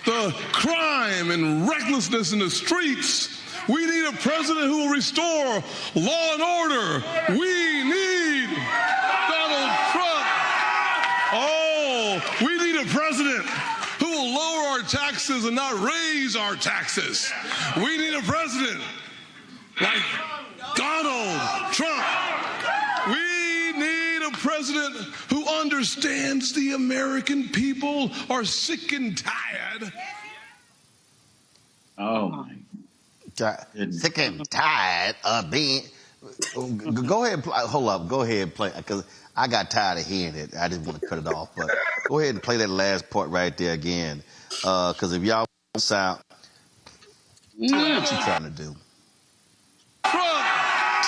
the crime and recklessness in the streets. We need a president who will restore law and order. We need Donald Trump. Oh, we need a president who will lower our taxes and not raise our taxes. We need a president like Donald Trump. We need a president who understands the American people are sick and tired. Oh, my. Sick and tired of being. Go ahead. Hold up. Go ahead and play, because I got tired of hearing it. I didn't want to cut it off, but go ahead and play that last part right there again. Because if y'all sound, Tim, what you trying to do?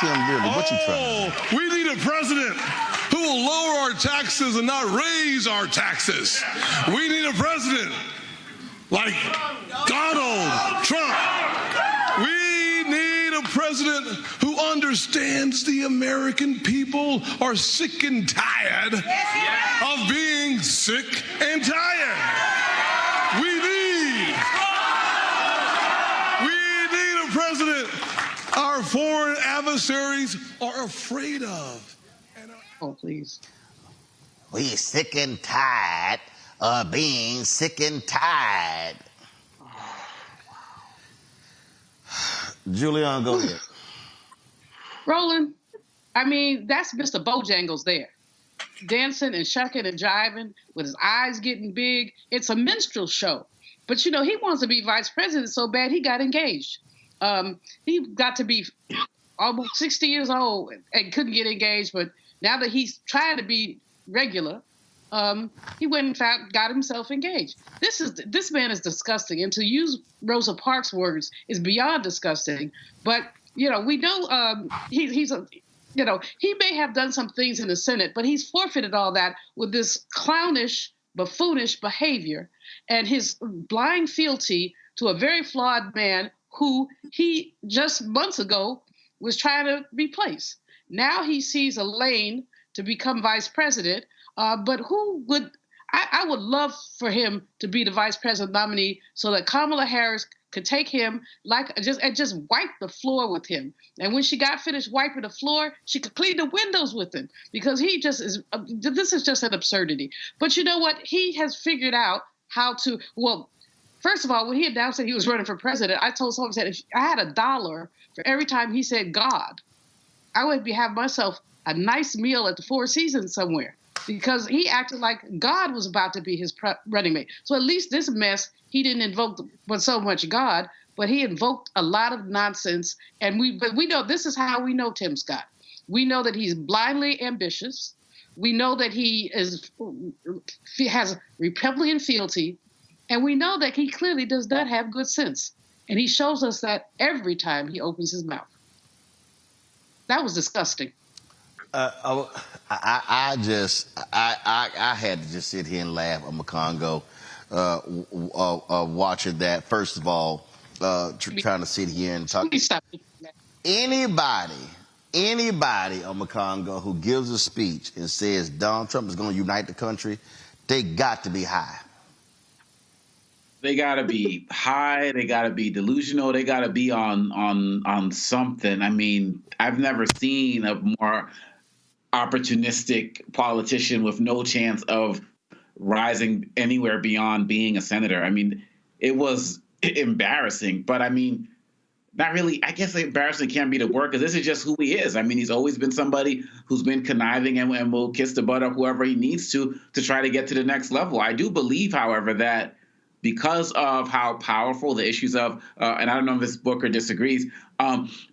Tim, really, what you trying to do? We need a president who will lower our taxes and not raise our taxes. We need a president like Donald Trump. We need a president who understands the American people are sick and tired of being sick and tired. We need a president our foreign adversaries are afraid of. Oh, please. We sick and tired of being sick and tired. Julian, go ahead. Roland, I mean, that's Mr. Bojangles there. Dancing and shucking and jiving with his eyes getting big. It's a minstrel show. But, he wants to be vice president so bad he got engaged. He got to be almost 60 years old and couldn't get engaged. But now that he's trying to be regular, he went and got himself engaged. This man is disgusting. And to use Rosa Parks' words is beyond disgusting. But, we know he may have done some things in the Senate, but he's forfeited all that with this clownish, buffoonish behavior and his blind fealty to a very flawed man who he just months ago was trying to replace. Now he sees a lane to become vice president, but I would love for him to be the vice president nominee so that Kamala Harris could take him and just wipe the floor with him. And when she got finished wiping the floor, she could clean the windows with him, because he just is, this is just an absurdity. But you know what? He has figured out how to, first of all, when he announced that he was running for president, I told someone, if I had $1 for every time he said God, I would have myself a nice meal at the Four Seasons somewhere. because he acted like God was about to be his running mate. So at least this mess, he didn't invoke so much God, but he invoked a lot of nonsense. And we know, this is how we know Tim Scott. We know that he's blindly ambitious. We know that he has Republican fealty. And we know that he clearly does not have good sense. And he shows us that every time he opens his mouth. That was disgusting. I had to just sit here and laugh at McCongo watching that. First of all, trying to sit here and talk. Anybody on McCongo who gives a speech and says Donald Trump is going to unite the country, they got to be high. They got to be high. They got to be delusional. They got to be on something. I mean, I've never seen a more opportunistic politician with no chance of rising anywhere beyond being a senator. I mean, it was embarrassing, but I mean, not really. I guess embarrassing can't be the word, because this is just who he is. I mean, he's always been somebody who's been conniving and will kiss the butt of whoever he needs to try to get to the next level. I do believe, however, that because of how powerful the issues of, and I don't know if this Booker disagrees,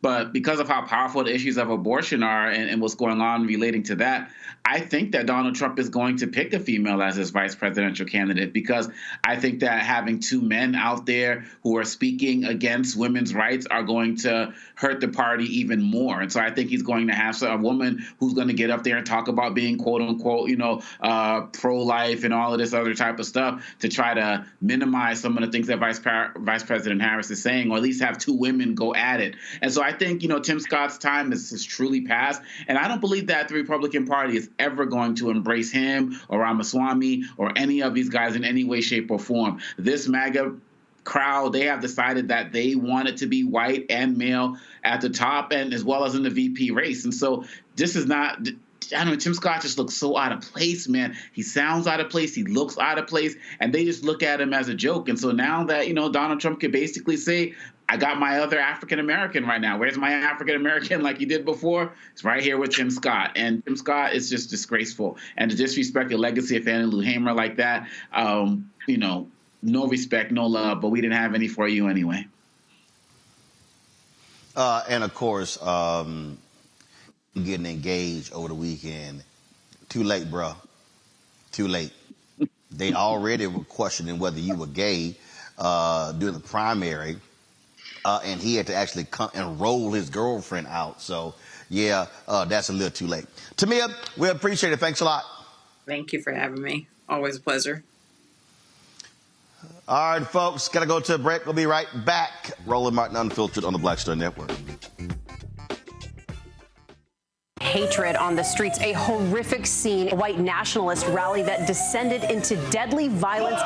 but because of how powerful the issues of abortion are and what's going on relating to that, I think that Donald Trump is going to pick a female as his vice presidential candidate, because I think that having two men out there who are speaking against women's rights are going to hurt the party even more. And so I think he's going to have a woman who's going to get up there and talk about being, quote unquote, pro-life and all of this other type of stuff to try to minimize some of the things that Vice President Harris is saying, or at least have two women go at it. And so I think, Tim Scott's time has truly passed. And I don't believe that the Republican Party is ever going to embrace him or Ramaswamy or any of these guys in any way, shape, or form. This MAGA crowd, they have decided that they want it to be white and male at the top, and as well as in the VP race. And so this is not, I don't know, Tim Scott just looks so out of place, man. He sounds out of place. He looks out of place. And they just look at him as a joke. And so now that, Donald Trump could basically say, I got my other African-American right now. Where's my African-American like he did before? It's right here with Tim Scott. And Tim Scott is just disgraceful. And to disrespect the legacy of Fannie Lou Hamer like that, no respect, no love, but we didn't have any for you anyway. And of course, getting engaged over the weekend. Too late, bro. Too late. They already were questioning whether you were gay during the primary. And he had to actually come and roll his girlfriend out. So, yeah, that's a little too late. Tamia, we appreciate it. Thanks a lot. Thank you for having me. Always a pleasure. All right, folks, got to go to a break. We'll be right back. Roland Martin Unfiltered on the Black Star Network. Hatred on the streets, a horrific scene, a white nationalist rally that descended into deadly violence.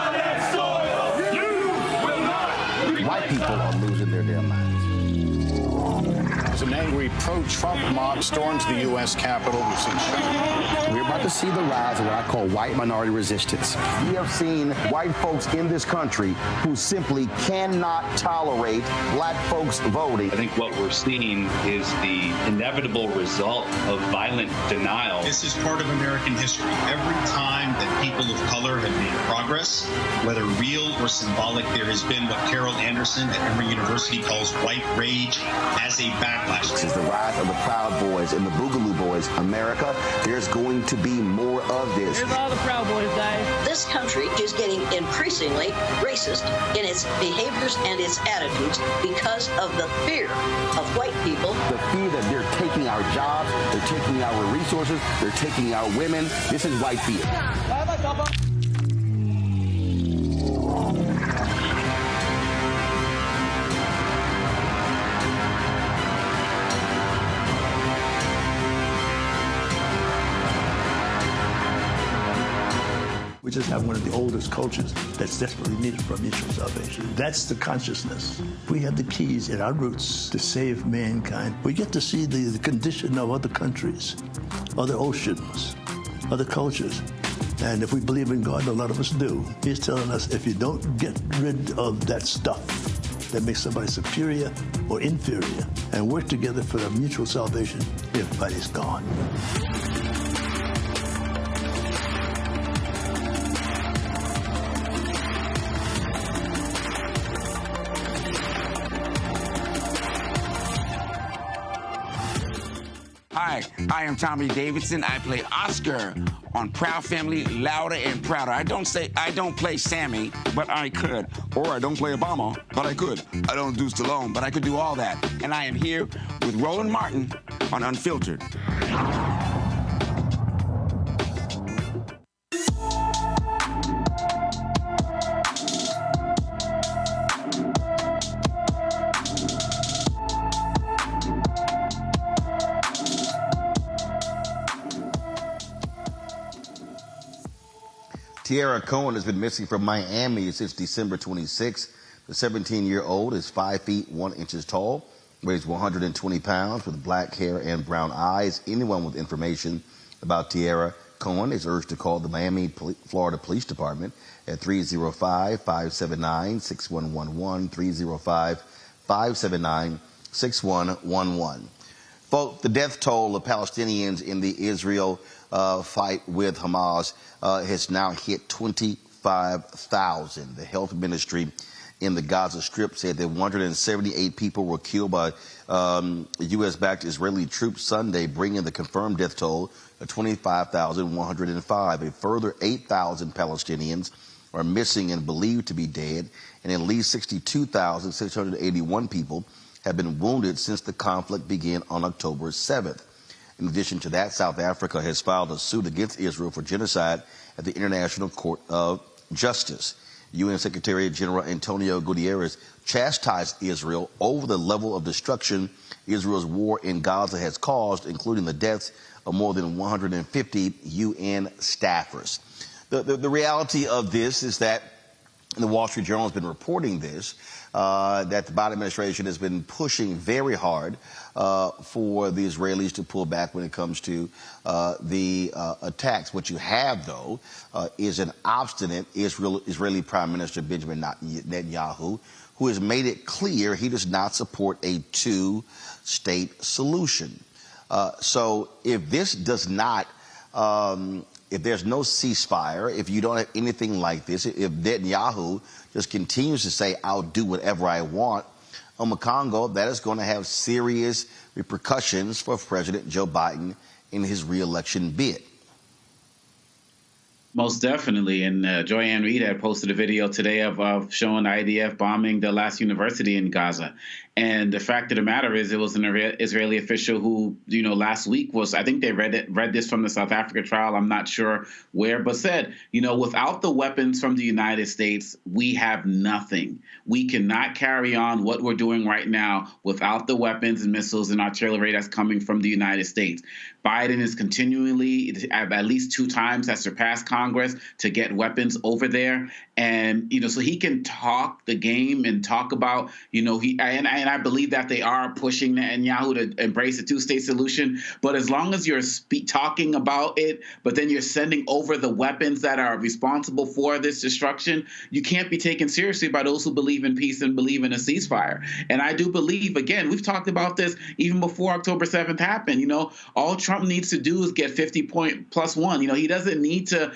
White people are losing their damn minds. As an angry pro-Trump mob storms the U.S. Capitol, we're about to see the rise of what I call white minority resistance. We have seen white folks in this country who simply cannot tolerate black folks voting. I think what we're seeing is the inevitable result of violent denial. This is part of American history. Every time that people of color have made progress, whether real or symbolic, there has been what Carol Anderson at Emory University calls white rage as a backlash. This is the rise of the Proud Boys and the Boogaloo Boys. America, there's going to be more of this. Here's all the Proud Boys, guys. This country is getting increasingly racist in its behaviors and its attitudes because of the fear of white people. The fear that they're taking our jobs, they're taking our resources, they're taking our women. This is white fear. We just have one of the oldest cultures that's desperately needed for mutual salvation. That's the consciousness. We have the keys in our roots to save mankind. We get to see the condition of other countries, other oceans, other cultures. And if we believe in God, a lot of us do, He's telling us if you don't get rid of that stuff that makes somebody superior or inferior and work together for the mutual salvation, everybody's gone. Hi, I am Tommy Davidson. I play Oscar on Proud Family, Louder and Prouder. I don't play Sammy, but I could. Or I don't play Obama, but I could. I don't do Stallone, but I could do all that. And I am here with Roland Martin on Unfiltered. Tiara Cohen has been missing from Miami since December 26. The 17-year-old is 5 feet 1 inches tall, weighs 120 pounds, with black hair and brown eyes. Anyone with information about Tiara Cohen is urged to call the Miami, Florida Police Department at 305-579-6111, 305-579-6111. Folks, the death toll of Palestinians in the Israel fight with Hamas has now hit 25,000. The health ministry in the Gaza Strip said that 178 people were killed by U.S.-backed Israeli troops Sunday, bringing the confirmed death toll to 25,105. A further 8,000 Palestinians are missing and believed to be dead, and at least 62,681 people have been wounded since the conflict began on October 7th. In addition to that, South Africa has filed a suit against Israel for genocide at the International Court of Justice. UN Secretary General Antonio Guterres chastised Israel over the level of destruction Israel's war in Gaza has caused, including the deaths of more than 150 UN staffers. The reality of this is that, and the Wall Street Journal has been reporting this, that the Biden administration has been pushing very hard for the Israelis to pull back when it comes to the attacks. What you have, though, is an obstinate Israeli Prime Minister Benjamin Netanyahu, who has made it clear he does not support a two-state solution. So if this does not if there's no ceasefire, if you don't have anything like this, if Netanyahu just continues to say, I'll do whatever I want on the Congo, that is going to have serious repercussions for President Joe Biden in his reelection bid. Most definitely. And Joyanne Reid had posted a video today of showing IDF bombing the last university in Gaza. And the fact of the matter is, it was an Israeli official who, last week was, I think they read this from the South Africa trial, I'm not sure where, but said, without the weapons from the United States, we have nothing. We cannot carry on what we're doing right now without the weapons and missiles and artillery that's coming from the United States. Biden is continually, at least 2 times, has surpassed Congress to get weapons over there. And, so he can talk the game and talk about, and I believe that they are pushing Netanyahu to embrace a two-state solution. But as long as you're talking about it, but then you're sending over the weapons that are responsible for this destruction, you can't be taken seriously by those who believe in peace and believe in a ceasefire. And I do believe, again, we've talked about this even before October 7th happened. All Trump needs to do is get 50 point plus one. He doesn't need to,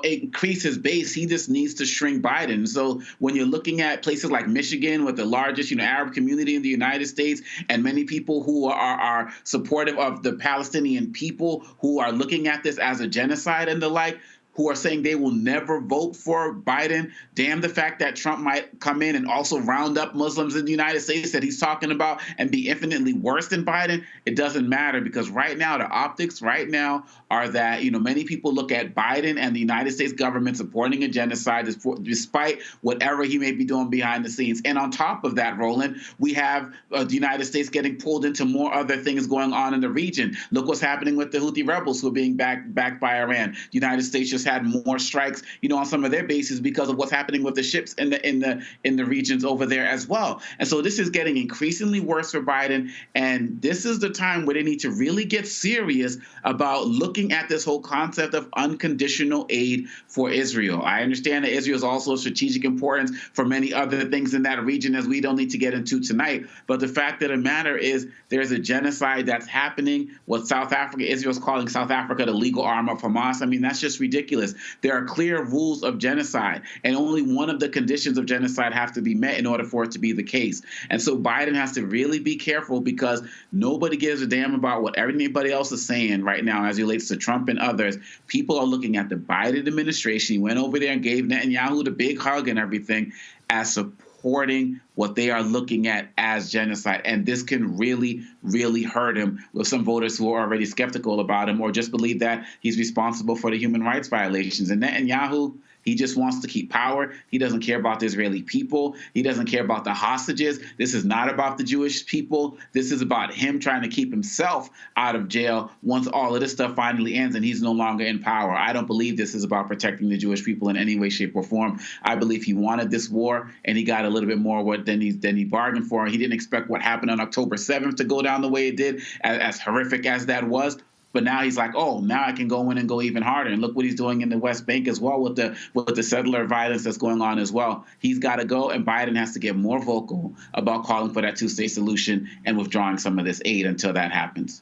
increase his base. He just needs to shrink Biden. So when you're looking at places like Michigan with the largest, Arab community in the United States, and many people who are supportive of the Palestinian people, who are looking at this as a genocide and the like, who are saying they will never vote for Biden. Damn the fact that Trump might come in and also round up Muslims in the United States that he's talking about and be infinitely worse than Biden. It doesn't matter, because right now, the optics right now are that, many people look at Biden and the United States government supporting a genocide despite whatever he may be doing behind the scenes. And on top of that, Roland, we have the United States getting pulled into more other things going on in the region. Look what's happening with the Houthi rebels who are being backed by Iran. The United States just had more strikes, on some of their bases because of what's happening with the ships in the regions over there as well. And so this is getting increasingly worse for Biden. And this is the time where they need to really get serious about looking at this whole concept of unconditional aid for Israel. I understand that Israel is also of strategic importance for many other things in that region, as we don't need to get into tonight. But the fact of the matter is, there's a genocide that's happening. What Israel is calling South Africa the legal arm of Hamas. I mean, that's just ridiculous. ridiculous. There are clear rules of genocide, and only one of the conditions of genocide have to be met in order for it to be the case. And so Biden has to really be careful, because nobody gives a damn about what everybody else is saying right now as it relates to Trump and others. People are looking at the Biden administration. He went over there and gave Netanyahu the big hug and everything as supporting what they are looking at as genocide. And this can really, really hurt him with some voters who are already skeptical about him or just believe that he's responsible for the human rights violations. And Netanyahu, he just wants to keep power. He doesn't care about the Israeli people. He doesn't care about the hostages. This is not about the Jewish people. This is about him trying to keep himself out of jail once all of this stuff finally ends and he's no longer in power. I don't believe this is about protecting the Jewish people in any way, shape, or form. I believe he wanted this war, and he got a little bit more than he bargained for. He didn't expect what happened on October 7th to go down the way it did, as horrific as that was. But now he's like, oh, now I can go in and go even harder. And look what he's doing in the West Bank as well with the settler violence that's going on as well. He's got to go, and Biden has to get more vocal about calling for that two-state solution and withdrawing some of this aid until that happens.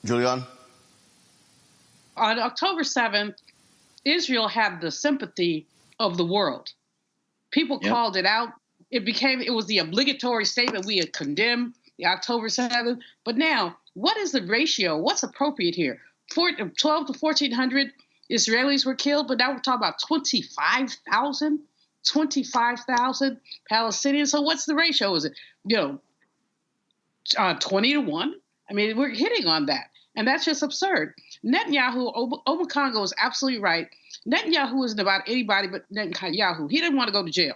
Julian? On October 7th, Israel had the sympathy of the world. People called it out. It was the obligatory statement. We had condemned the October 7th. But now, what is the ratio? What's appropriate here? 12 to 1,400 Israelis were killed, but now we're talking about 25,000 Palestinians. So what's the ratio? Is it, 20 to 1? I mean, we're hitting on that. And that's just absurd. Netanyahu, Obakongo is absolutely right. Netanyahu isn't about anybody but Netanyahu. He didn't want to go to jail.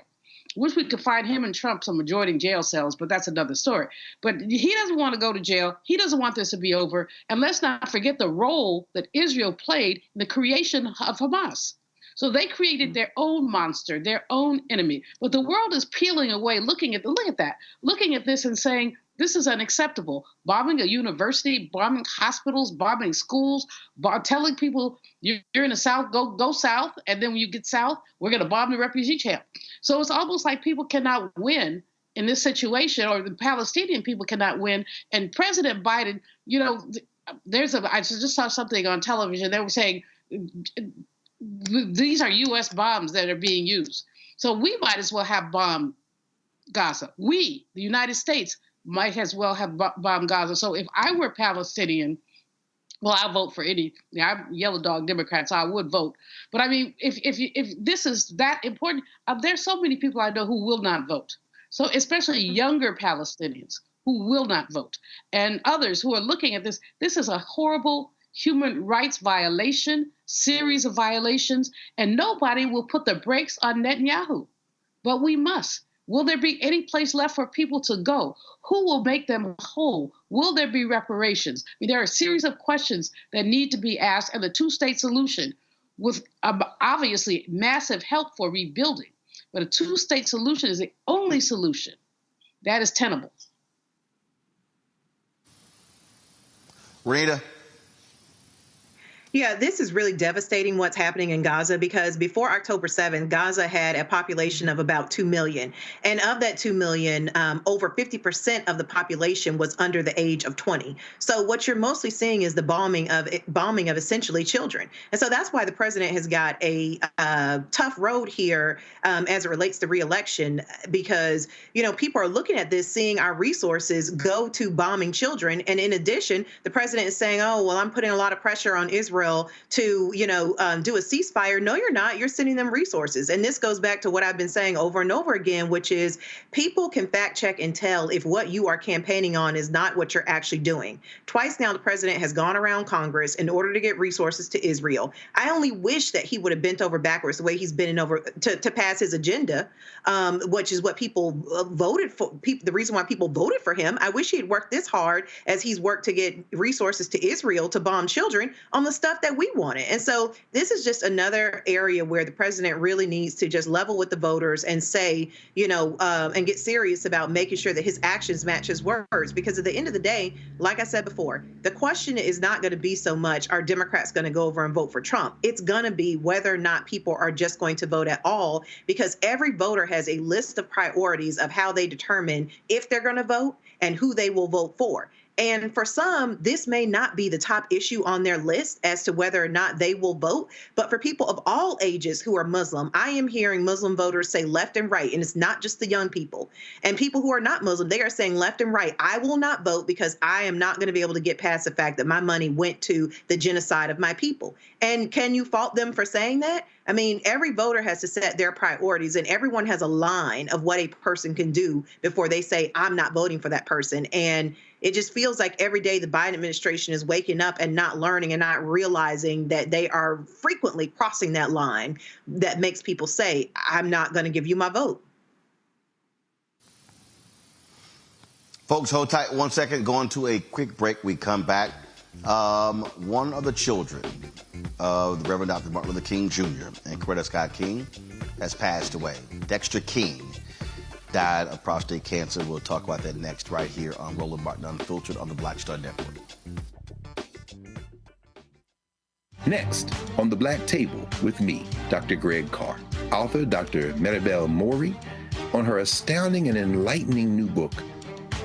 Wish we could find him and Trump some majority jail cells, but that's another story. But he doesn't want to go to jail. He doesn't want this to be over. And let's not forget the role that Israel played in the creation of Hamas. So they created their own monster, their own enemy. But the world is peeling away, looking at this and saying, this is unacceptable. Bombing a university, bombing hospitals, bombing schools, telling people you're in the South, go south, and then when you get south, we're going to bomb the refugee camp. So it's almost like people cannot win in this situation, or the Palestinian people cannot win. And President Biden, I just saw something on television. They were saying these are U.S. bombs that are being used. So we might as well have bombed Gaza. We, the United States, might as well have bombed Gaza. So if I were Palestinian, well, I'll vote for any. I'm yellow dog Democrat, so I would vote. But I mean, if this is that important, there's so many people I know who will not vote. So especially younger Palestinians who will not vote, and others who are looking at this. This is a horrible human rights violation, series of violations, and nobody will put the brakes on Netanyahu. But we must. Will there be any place left for people to go? Who will make them whole? Will there be reparations? I mean, there are a series of questions that need to be asked, and the two-state solution with obviously massive help for rebuilding. But a two-state solution is the only solution that is tenable. Rita? Yeah, this is really devastating what's happening in Gaza, because before October 7th, Gaza had a population of about 2 million. And of that 2 million, over 50% of the population was under the age of 20. So what you're mostly seeing is the bombing of essentially children. And so that's why the president has got a tough road here as it relates to re-election, because, people are looking at this, seeing our resources go to bombing children. And in addition, the president is saying, oh, well, I'm putting a lot of pressure on Israel to, do a ceasefire. No, you're not. You're sending them resources. And this goes back to what I've been saying over and over again, which is people can fact check and tell if what you are campaigning on is not what you're actually doing. Twice now, the president has gone around Congress in order to get resources to Israel. I only wish that he would have bent over backwards the way he's bending over to pass his agenda, which is what people voted for. The reason why people voted for him. I wish he had worked this hard as he's worked to get resources to Israel to bomb children on the stuff that we wanted. And so this is just another area where the president really needs to just level with the voters and say, and get serious about making sure that his actions match his words. Because at the end of the day, like I said before, the question is not going to be so much, are Democrats going to go over and vote for Trump? It's going to be whether or not people are just going to vote at all, because every voter has a list of priorities of how they determine if they're going to vote and who they will vote for. And for some, this may not be the top issue on their list as to whether or not they will vote. But for people of all ages who are Muslim, I am hearing Muslim voters say left and right, and it's not just the young people. And people who are not Muslim, they are saying left and right, I will not vote because I am not going to be able to get past the fact that my money went to the genocide of my people. And can you fault them for saying that? I mean, every voter has to set their priorities, and everyone has a line of what a person can do before they say, I'm not voting for that person. And it just feels like every day the Biden administration is waking up and not learning and not realizing that they are frequently crossing that line that makes people say, I'm not going to give you my vote. Folks, hold tight 1 second. Going to a quick break. We come back. One of the children of the Reverend Dr. Martin Luther King Jr. and Coretta Scott King has passed away. Dexter King died of prostate cancer. We'll talk about that next right here on Roland Martin Unfiltered on the Black Star Network. Next on The Black Table with me, Dr. Greg Carr, author Dr. Maribel Mori, on her astounding and enlightening new book,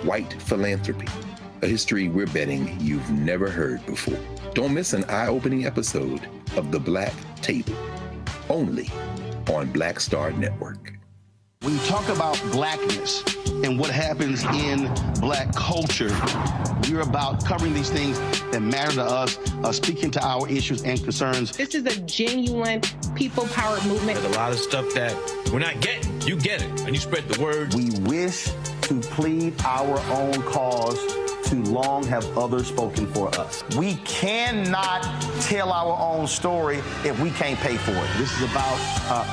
White Philanthropy, a history we're betting you've never heard before. Don't miss an eye-opening episode of The Black Table, only on Black Star Network. When you talk about blackness and what happens in black culture, we're about covering these things that matter to us, speaking to our issues and concerns. This is a genuine people-powered movement. There's a lot of stuff that we're not getting. You get it, and you spread the word. We wish to plead our own cause to long have others spoken for us. We cannot tell our own story if we can't pay for it. This is about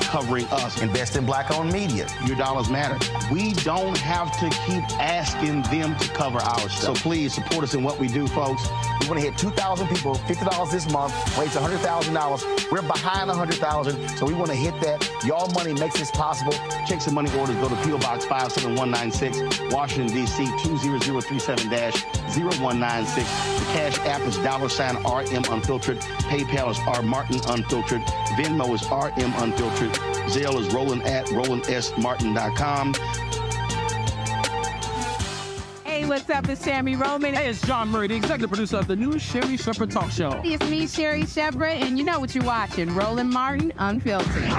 covering us. Invest in black-owned media. Your dollars matter. We don't have to keep asking them to cover our stuff. So please support us in what we do, folks. We want to hit 2,000 people, $50 this month, raise $100,000. We're behind $100,000, so we want to hit that. Y'all money makes this possible. Checks and money orders go to P.O. Box 57196, Washington, D.C. 20037-0196. The Cash App is $RM Unfiltered. PayPal is R Martin Unfiltered. Venmo is RM Unfiltered. Zelle is Roland@RolandSMartin.com. Hey, what's up? It's Sammy Roman. Hey, it's John Murray, the executive producer of the new Sherry Shepherd Talk Show. It's me, Sherry Shepherd, and you know what you're watching, Roland Martin Unfiltered.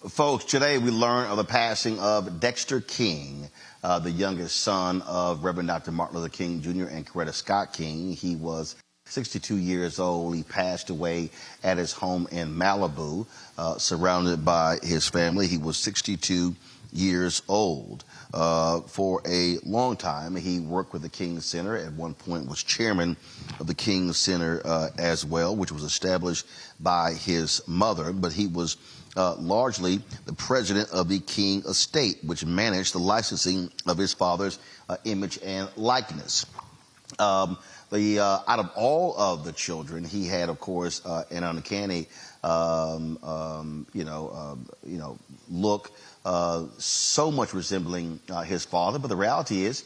Folks, today we learn of the passing of Dexter King, the youngest son of Reverend Dr. Martin Luther King Jr. and Coretta Scott King. He was 62 years old. He passed away at his home in Malibu, surrounded by his family. He was 62 years old. For a long time, he worked with the King Center. At one point was chairman of the King Center as well, which was established by his mother. But he was largely the president of the King Estate, which managed the licensing of his father's image and likeness. Out of all of the children, he had, of course, an uncanny, look, so much resembling his father. But the reality is,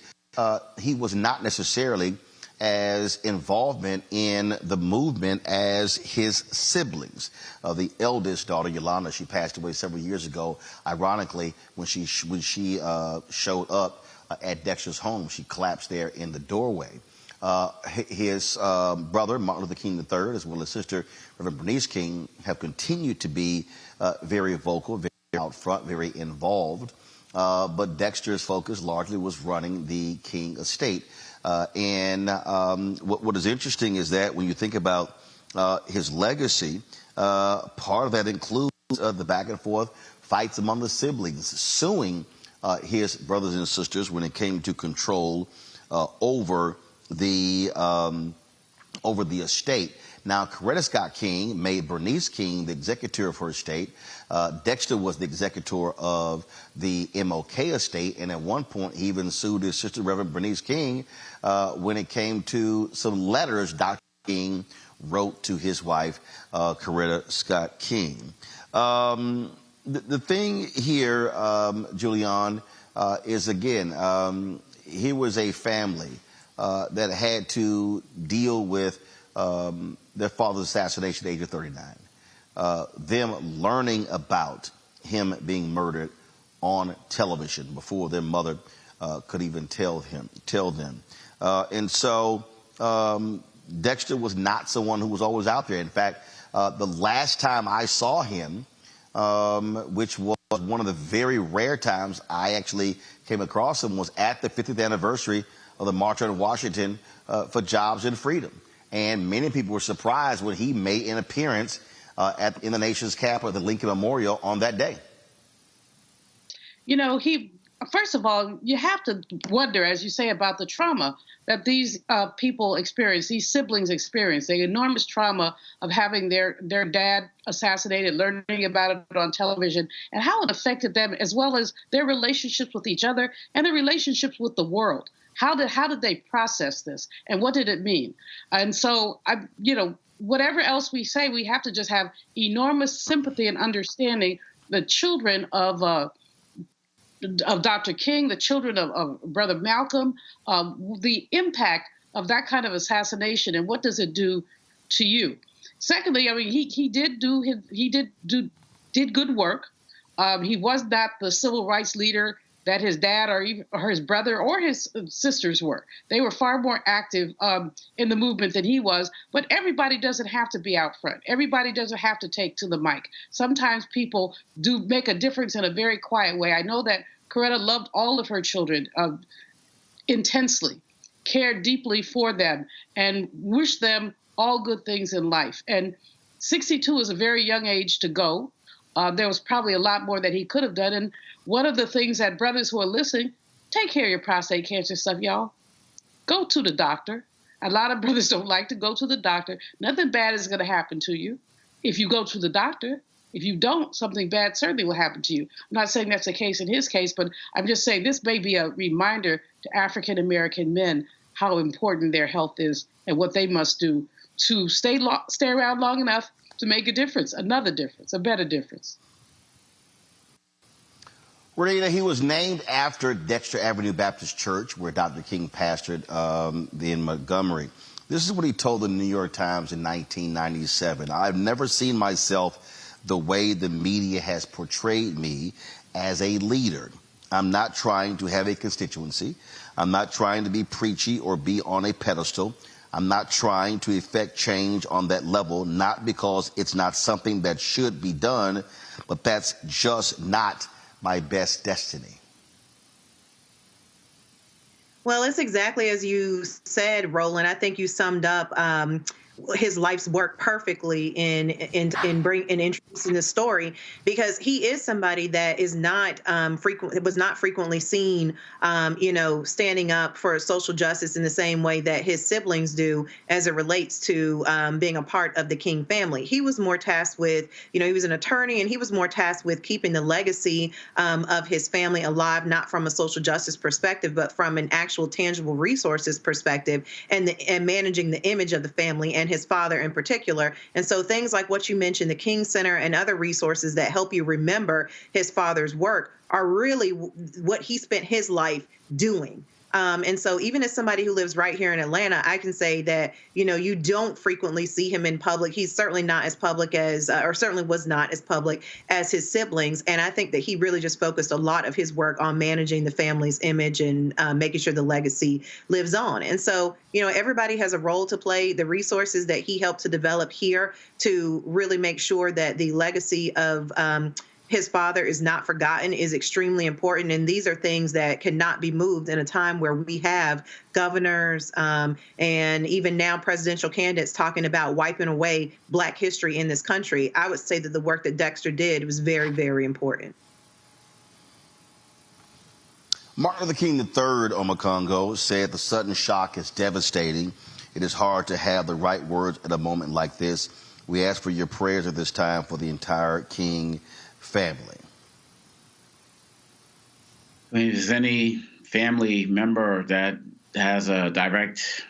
he was not necessarily as involvement in the movement as his siblings. The eldest daughter, Yolanda, she passed away several years ago. Ironically, when she showed up at Dexter's home, she collapsed there in the doorway. His brother, Martin Luther King III, as well as sister, Reverend Bernice King, have continued to be very vocal, very out front, very involved. But Dexter's focus largely was running the King Estate. What is interesting is that when you think about his legacy, part of that includes the back and forth fights among the siblings, suing his brothers and sisters when it came to control over the estate. Now, Coretta Scott King made Bernice King the executor of her estate. Dexter was the executor of the MOK estate, and at one point he even sued his sister, Reverend Bernice King, when it came to some letters Dr. King wrote to his wife, Coretta Scott King. The thing here, Julian, is again, here was a family that had to deal with their father's assassination at the age of 39. Them learning about him being murdered on television before their mother could even tell them. And so Dexter was not someone who was always out there. In fact, the last time I saw him, which was one of the very rare times I actually came across him, was at the 50th anniversary of the March on Washington for Jobs and Freedom. And many people were surprised when he made an appearance in the nation's capital, the Lincoln Memorial, on that day. You know, first of all, you have to wonder, as you say, about the trauma that these people experience, these siblings experience, the enormous trauma of having their dad assassinated, learning about it on television, and how it affected them, as well as their relationships with each other and their relationships with the world. How did they process this, and what did it mean? And so, whatever else we say, we have to just have enormous sympathy and understanding. The children of Dr. King, the children of Brother Malcolm, the impact of that kind of assassination, and what does it do to you? Secondly, I mean, he did good work. He was not the civil rights leader that his dad or his brother or his sisters were. They were far more active in the movement than he was, but everybody doesn't have to be out front. Everybody doesn't have to take to the mic. Sometimes people do make a difference in a very quiet way. I know that Coretta loved all of her children intensely, cared deeply for them, and wished them all good things in life. And 62 is a very young age to go. There was probably a lot more that he could have done. And one of the things that brothers who are listening, take care of your prostate cancer stuff, y'all. Go to the doctor. A lot of brothers don't like to go to the doctor. Nothing bad is going to happen to you if you go to the doctor. If you don't, something bad certainly will happen to you. I'm not saying that's the case in his case, but I'm just saying this may be a reminder to African-American men how important their health is and what they must do to stay around long enough to make a difference, another difference, a better difference. Renita, he was named after Dexter Avenue Baptist Church, where Dr. King pastored in Montgomery. This is what he told the New York Times in 1997. I've never seen myself the way the media has portrayed me as a leader. I'm not trying to have a constituency. I'm not trying to be preachy or be on a pedestal. I'm not trying to effect change on that level, not because it's not something that should be done, but that's just not my best destiny. Well, it's exactly as you said, Roland. I think you summed up his life's work perfectly in introducing the story, because he is somebody that is not was not frequently seen, standing up for social justice in the same way that his siblings do as it relates to being a part of the King family. He was more tasked with, he was an attorney, and he was more tasked with keeping the legacy of his family alive, not from a social justice perspective, but from an actual tangible resources perspective, and managing the image of the family and his father in particular. And so things like what you mentioned, the King Center and other resources that help you remember his father's work, are really what he spent his life doing. And so even as somebody who lives right here in Atlanta, I can say that, you don't frequently see him in public. He's certainly not as public as, or certainly was not as public as his siblings. And I think that he really just focused a lot of his work on managing the family's image and making sure the legacy lives on. And so, everybody has a role to play. The resources that he helped to develop here to really make sure that the legacy of his father is not forgotten is extremely important. And these are things that cannot be moved in a time where we have governors and even now presidential candidates talking about wiping away Black history in this country. I would say that the work that Dexter did was very, very important. Martin Luther King III, Omakongo, said the sudden shock is devastating. It is hard to have the right words at a moment like this. We ask for your prayers at this time for the entire King family. I mean, if there's any family member that has a direct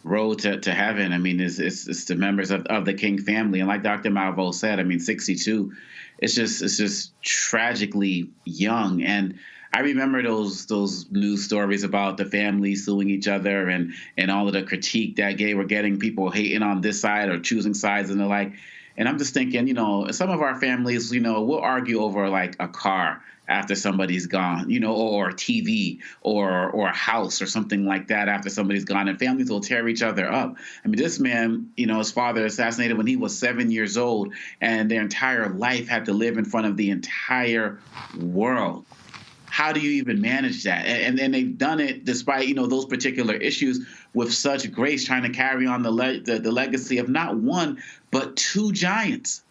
road to heaven, I mean, it's the members of the King family. And like Dr. Malvo said, I mean, 62, it's just tragically young. And I remember those news stories about the family suing each other and all of the critique that they were getting, people hating on this side or choosing sides and the like. And I'm just thinking, you know, some of our families, you know, we'll argue over like a car after somebody's gone, you know, or a TV or a house or something like that after somebody's gone, and families will tear each other up. I mean, this man, you know, his father assassinated when he was 7 years old, and their entire life had to live in front of the entire world. How do you even manage that? And they've done it despite, you know, those particular issues with such grace, trying to carry on the legacy of not one, but two giants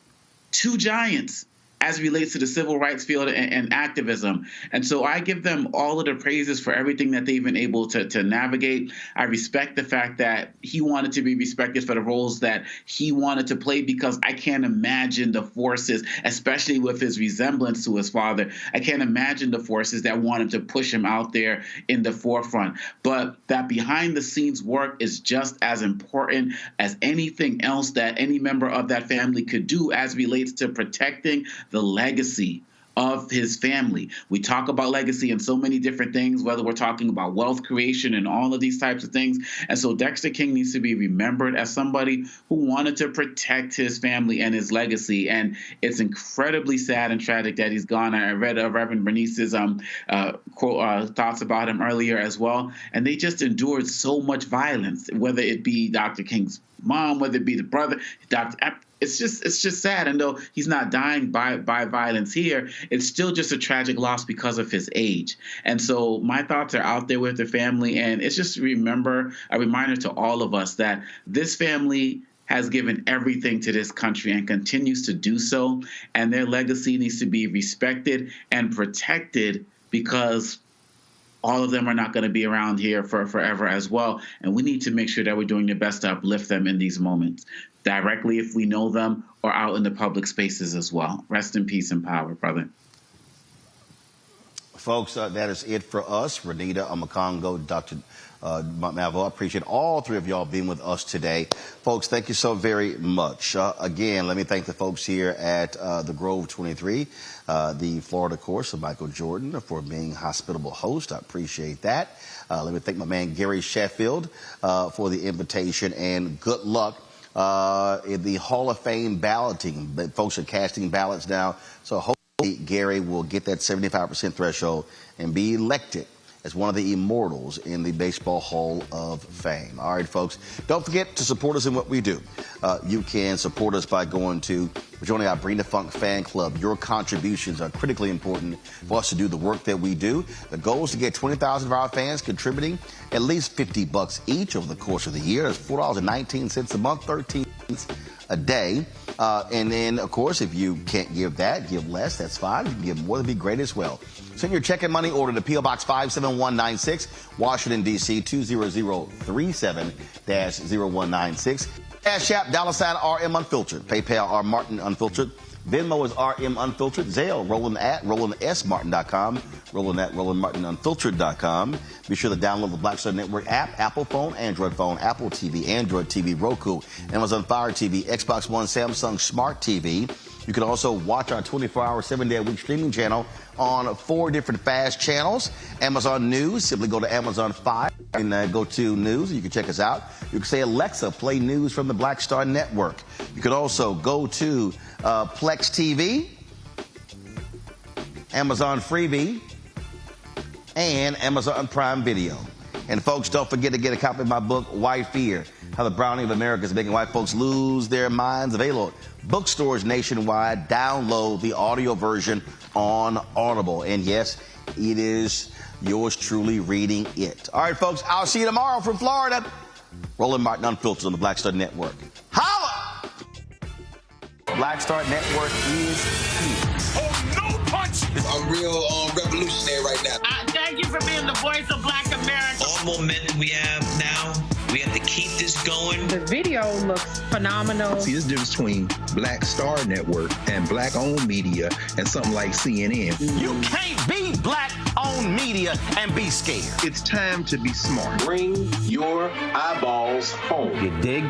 as it relates to the civil rights field and activism. And so I give them all of the praises for everything that they've been able to navigate. I respect the fact that he wanted to be respected for the roles that he wanted to play, because I can't imagine the forces, especially with his resemblance to his father, I can't imagine the forces that want him to push him out there in the forefront. But that behind the scenes work is just as important as anything else that any member of that family could do as relates to protecting the legacy of his family. We talk about legacy in so many different things, whether we're talking about wealth creation and all of these types of things. And so Dexter King needs to be remembered as somebody who wanted to protect his family and his legacy. And it's incredibly sad and tragic that he's gone. I read Reverend Bernice's thoughts about him earlier as well. And they just endured so much violence, whether it be Dr. King's mom, whether it be the brother, It's just sad. And though he's not dying by violence here, it's still just a tragic loss because of his age. And so my thoughts are out there with the family. And it's just a reminder to all of us that this family has given everything to this country and continues to do so. And their legacy needs to be respected and protected, because all of them are not going to be around here for forever as well. And we need to make sure that we're doing the best to uplift them in these moments, directly if we know them, or out in the public spaces as well. Rest in peace and power, brother. Folks, that is it for us. Renita, Omakongo, Dr. Malvo, I appreciate all three of y'all being with us today. Folks, thank you so very much. Again, let me thank the folks here at the Grove 23, the Florida course of Michael Jordan, for being hospitable host. I appreciate that. Let me thank my man Gary Sheffield for the invitation, and good luck in the Hall of Fame balloting. But folks are casting ballots now, so hopefully Gary will get that 75% threshold and be elected as one of the immortals in the Baseball Hall of Fame. All right, folks, don't forget to support us in what we do. You can support us by joining our Bring the Funk fan club. Your contributions are critically important for us to do the work that we do. The goal is to get 20,000 of our fans contributing at least $50 each over the course of the year. That's $4.19 a month, 13 cents a day. And then, of course, if you can't give that, give less, that's fine. If you can give more, that'd be great as well. Send your check and money order to P.O. Box 57196, Washington, D.C. 20037-0196. Cash App, $RM Unfiltered. PayPal, R Martin Unfiltered. Venmo is RM Unfiltered. Zelle, RolandSMartin.com. Roland at RolandMartinUnfiltered.com. Be sure to download the Black Star Network app, Apple phone, Android phone, Apple TV, Android TV, Roku, Amazon Fire TV, Xbox One, Samsung Smart TV. You can also watch our 24-hour, 7-day-a-week streaming channel on 4 different fast channels. Amazon News, simply go to Amazon Fire and go to News. You can check us out. You can say, Alexa, play news from the Black Star Network. You can also go to Plex TV, Amazon Freevee, and Amazon Prime Video. And folks, don't forget to get a copy of my book, White Fear, How the Browning of America is Making White Folks Lose Their Minds. Available at bookstores nationwide. Download the audio version on Audible. And yes, it is yours truly reading it. All right, folks, I'll see you tomorrow from Florida. Roland Martin Unfiltered on the Black Star Network. Holla! Black Star Network is here. Oh, no punch! I'm real revolutionary right now. Thank you for voice of Black America. All momentum we have now, we have to keep this going. The video looks phenomenal. See, this difference between Black Star Network and Black-owned media and something like CNN. You can't be Black-owned media and be scared. It's time to be smart. Bring your eyeballs home. You dig?